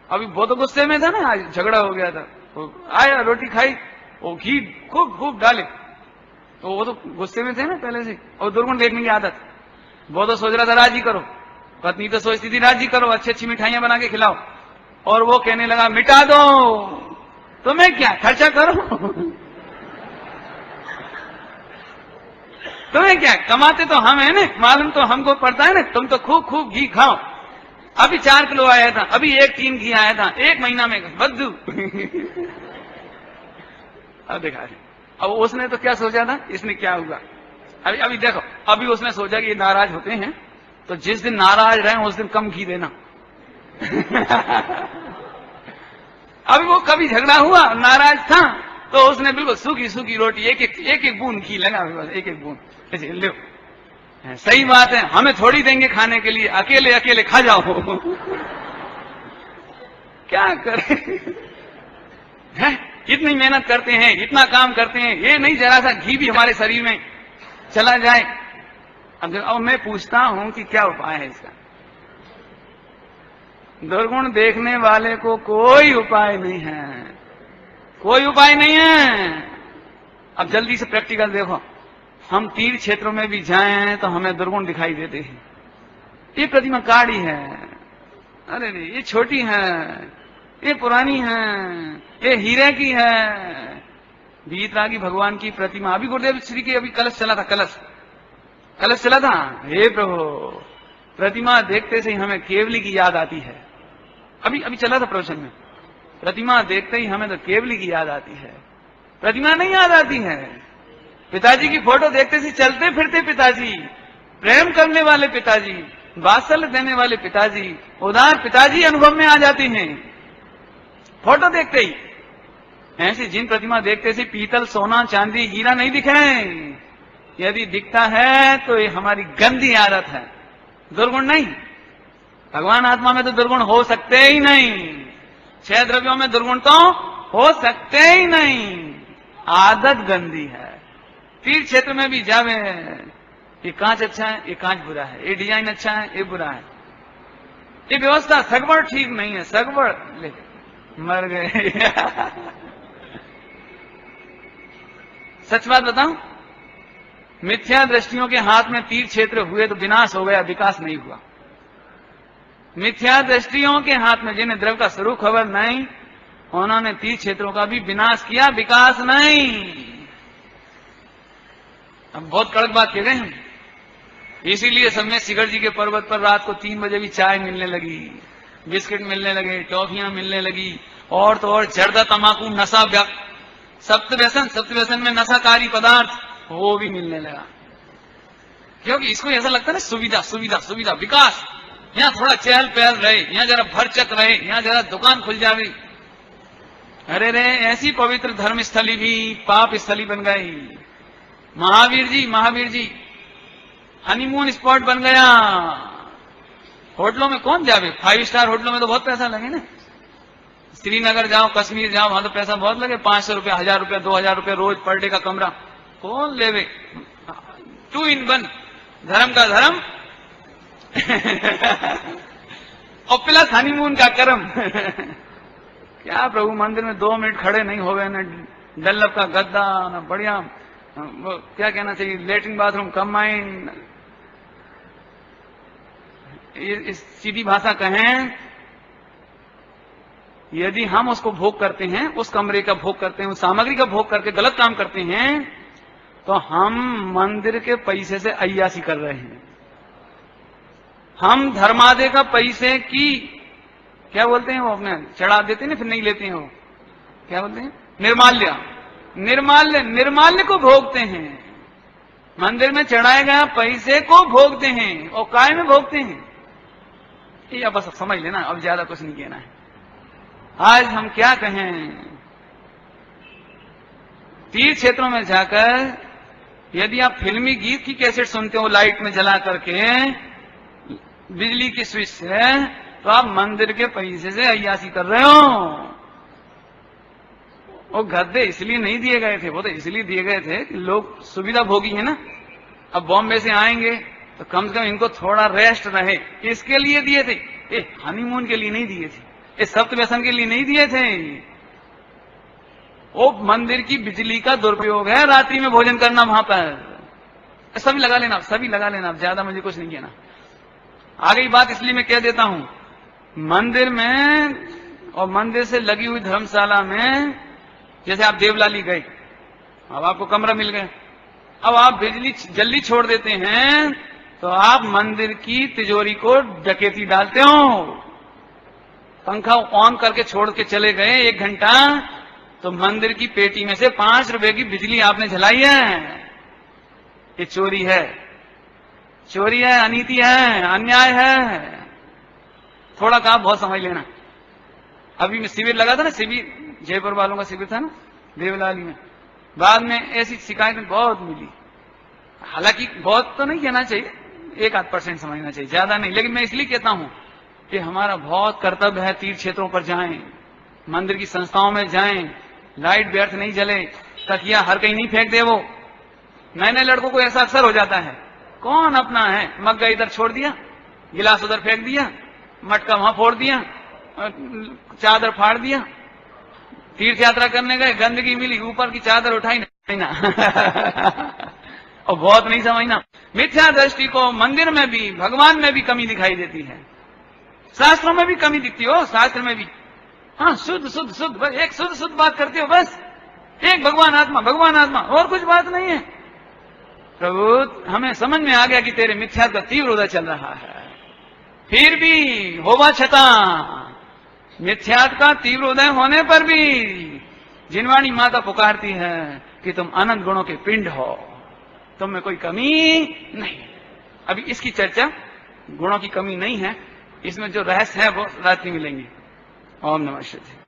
अभी बहुत गुस्से में था ना, आज झगड़ा हो गया था, तो आया रोटी खाई, वो घी खूब खूब डाले, तो वो तो गुस्से में थे ना पहले से, और दुर्गुण देखने की आदत। वो तो सोच रहा था राजी करो, पत्नी तो सोचती थी राजी करो, अच्छी अच्छी मिठाइयां बना के खिलाओ, और वो कहने लगा मिटा दो, तुम्हें क्या, खर्चा करो तुम्हें क्या, कमाते तो हम है ना, मालूम तो हमको पड़ता है ना, तुम तो खूब खूब घी खाओ। अभी 4 किलो आया था, अभी 1 टीन घी आया था, 1 महीना में बद्दू अब देखा, अब उसने तो क्या सोचा था, इसने क्या हुआ। अभी देखो, अभी उसने सोचा कि ये नाराज होते हैं, तो जिस दिन नाराज रहे उस दिन कम घी देना अभी वो कभी झगड़ा हुआ, नाराज था, तो उसने बिल्कुल सूखी सूखी रोटी, एक एक बूंद घी लगा, एक एक बूंद ऐसे लो। सही बात है, हमें थोड़ी देंगे खाने के लिए, अकेले अकेले खा जाओ क्या करें है? इतनी मेहनत करते हैं, इतना काम करते हैं, ये नहीं जरा सा घी भी हमारे शरीर में चला जाए। अब मैं पूछता हूं कि क्या उपाय है इसका? दुर्गुण देखने वाले को कोई उपाय नहीं है, कोई उपाय नहीं है। अब जल्दी से प्रैक्टिकल देखो, हम तीर्थ क्षेत्रों में भी जाएं तो हमें दुर्गुण दिखाई देते हैं। ये प्रतिमा काड़ी है, अरे रे ये छोटी है, ये पुरानी है, ये हीरे की है। वीतरागी भगवान की प्रतिमा, अभी गुरुदेव श्री की अभी कलश चला था, कलश चला था। हे प्रभु, प्रतिमा देखते से ही हमें केवली की याद आती है। अभी चला था प्रवचन में, प्रतिमा देखते ही हमें तो केवली की याद आती है, प्रतिमा नहीं याद आती है। पिताजी की फोटो देखते से चलते फिरते पिताजी, प्रेम करने वाले पिताजी, वात्सल्य देने वाले पिताजी, उदार पिताजी अनुभव में आ जाते हैं फोटो देखते ही। ऐसी जिन प्रतिमा देखते से पीतल, सोना, चांदी, हीरा नहीं दिखे, यदि दिखता है तो ये हमारी गंदी आदत है, दुर्गुण नहीं। भगवान आत्मा में तो दुर्गुण हो सकते ही नहीं, 6 द्रव्यों में दुर्गुण तो हो सकते ही नहीं, आदत गंदी है। तीर्थ क्षेत्र में भी जावे, ये कांच अच्छा है, ये कांच बुरा है, ये डिजाइन अच्छा है, ये बुरा है, ये व्यवस्था सगवड़ ठीक नहीं है, सगवड़ ले मर गए। सच बात बताऊं, मिथ्या दृष्टियों के हाथ में तीर्थ क्षेत्र हुए तो विनाश हो गया, विकास नहीं हुआ। मिथ्या दृष्टियों के हाथ में, जिन्हें द्रव्य का स्वरूप खबर नहीं, उन्होंने तीर्थ क्षेत्रों का भी विनाश किया, विकास नहीं। अब बहुत कड़क बात कह गए हम, इसीलिए सब में शिखर जी के पर्वत पर रात को 3 बजे भी चाय मिलने लगी, बिस्किट मिलने लगे, टॉफियां मिलने लगी, और तो और जर्दा, तंबाकू, नशा, सप्तव्यसन में नशाकारी पदार्थ वो भी मिलने लगा। क्योंकि इसको ऐसा लगता है ना, सुविधा सुविधा सुविधा, विकास, यहाँ थोड़ा चहल पहल रहे, यहाँ जरा भरचक रहे, यहाँ जरा दुकान खुल जावे। अरे रे, ऐसी पवित्र धर्म स्थली भी पाप स्थली बन गई। महावीर जी हनीमून स्पॉट बन गया। होटलों में कौन जावे, 5 स्टार होटलों में तो बहुत पैसा लगे ना। श्रीनगर जाओ, कश्मीर जाओ, वहां तो पैसा बहुत लगे, 500 रुपया, 1000 रुपया, 2000 रुपया रोज पर डे का कमरा, कौन लेवे। 2 in 1, धर्म का धर्म और प्लस हनीमून का कर्म। क्या प्रभु, मंदिर में 2 मिनट खड़े नहीं हो गए, न डल्लप का गद्दा, न बढ़िया वो क्या कहना चाहिए, लेटरिन बाथरूम कंबाइन। इस सीधी भाषा कहें, यदि हम उसको भोग करते हैं, उस कमरे का भोग करते हैं, उस सामग्री का भोग करके गलत काम करते हैं, तो हम मंदिर के पैसे से अय्यासी कर रहे हैं। हम धर्मादे का पैसे की क्या बोलते हैं, वो अपने चढ़ा देते हैं ना, फिर नहीं लेते हैं, वो क्या बोलते हैं, निर्माल्य को भोगते हैं। मंदिर में चढ़ाए गए पैसे को भोगते हैं, और काय में भोगते हैं। ये बस समझ लेना, अब ज्यादा कुछ नहीं कहना है। आज हम क्या कहें, तीर्थ क्षेत्रों में जाकर यदि आप फिल्मी गीत की कैसेट सुनते हो लाइट में जला करके, बिजली की स्विच से, तो आप मंदिर के पैसे से अय्यासी कर रहे हो। वो गद्दे इसलिए नहीं दिए गए थे, वो तो इसलिए दिए गए थे कि लोग सुविधा भोगी है ना। अब बॉम्बे से आएंगे तो कम से कम इनको थोड़ा रेस्ट रहे, इसके लिए दिए थे। ये हनीमून के लिए नहीं दिए थे, ये सप्तव्यसन के लिए नहीं दिए थे। वो मंदिर की बिजली का दुरुपयोग है, रात्रि में भोजन करना वहां पर। सभी लगा लेना, सभी लगा लेना, ज्यादा मुझे कुछ नहीं कहना। आगे बात इसलिए मैं कह देता हूं, मंदिर में और मंदिर से लगी हुई धर्मशाला में, जैसे आप देवलाली गए, अब आपको कमरा मिल गया, अब आप बिजली जल्दी छोड़ देते हैं तो आप मंदिर की तिजोरी को डकैती डालते हो। पंखा ऑन करके छोड़ के चले गए 1 घंटा, तो मंदिर की पेटी में से 5 रुपए की बिजली आपने जलाई है। ये चोरी है, चोरी है, अनीति है, अन्याय है। थोड़ा कहा बहुत समझ लेना। अभी मैं शिविर लगा था ना, शिविर जयपुर वालों का शिविर था ना देवलाली में, बाद में ऐसी शिकायतें बहुत मिली। हालांकि बहुत तो नहीं कहना चाहिए, 1-8% समझना चाहिए, ज्यादा नहीं। लेकिन मैं इसलिए कहता हूं कि हमारा बहुत कर्तव्य है, तीर्थ क्षेत्रों पर जाएं, मंदिर की संस्थाओं में जाएं, लाइट व्यर्थ नहीं जले, तकिया हर कहीं नहीं फेंक दे। वो नए नए लड़कों को ऐसा अक्सर हो जाता है, कौन अपना है, मग्गा इधर छोड़ दिया, गिलास उधर फेंक दिया, मटका वहां फोड़ दिया, चादर फाड़ दिया, तीर्थ यात्रा करने गए, गंदगी मिली, ऊपर की चादर उठाई नहीं ना और बहुत नहीं समझना। मिथ्या दृष्टि को मंदिर में भी, भगवान में भी कमी दिखाई देती है, शास्त्रों में भी कमी दिखती हो, शास्त्र में भी। हाँ, शुद्ध शुद्ध शुद्ध, बस एक शुद्ध शुद्ध बात करते हो, बस एक भगवान आत्मा, और कुछ बात नहीं है। प्रभु हमें समझ में आ गया कि तेरे मिथ्या का तीव्र उदय चल रहा है, फिर भी होवा छता मिथ्यात का तीव्र उदय होने पर भी जिनवाणी माता पुकारती है कि तुम अनंत गुणों के पिंड हो, तुम में कोई कमी नहीं। अभी इसकी चर्चा, गुणों की कमी नहीं है, इसमें जो रहस्य है वो रात्रि मिलेंगे। ओम नमः शिवाय।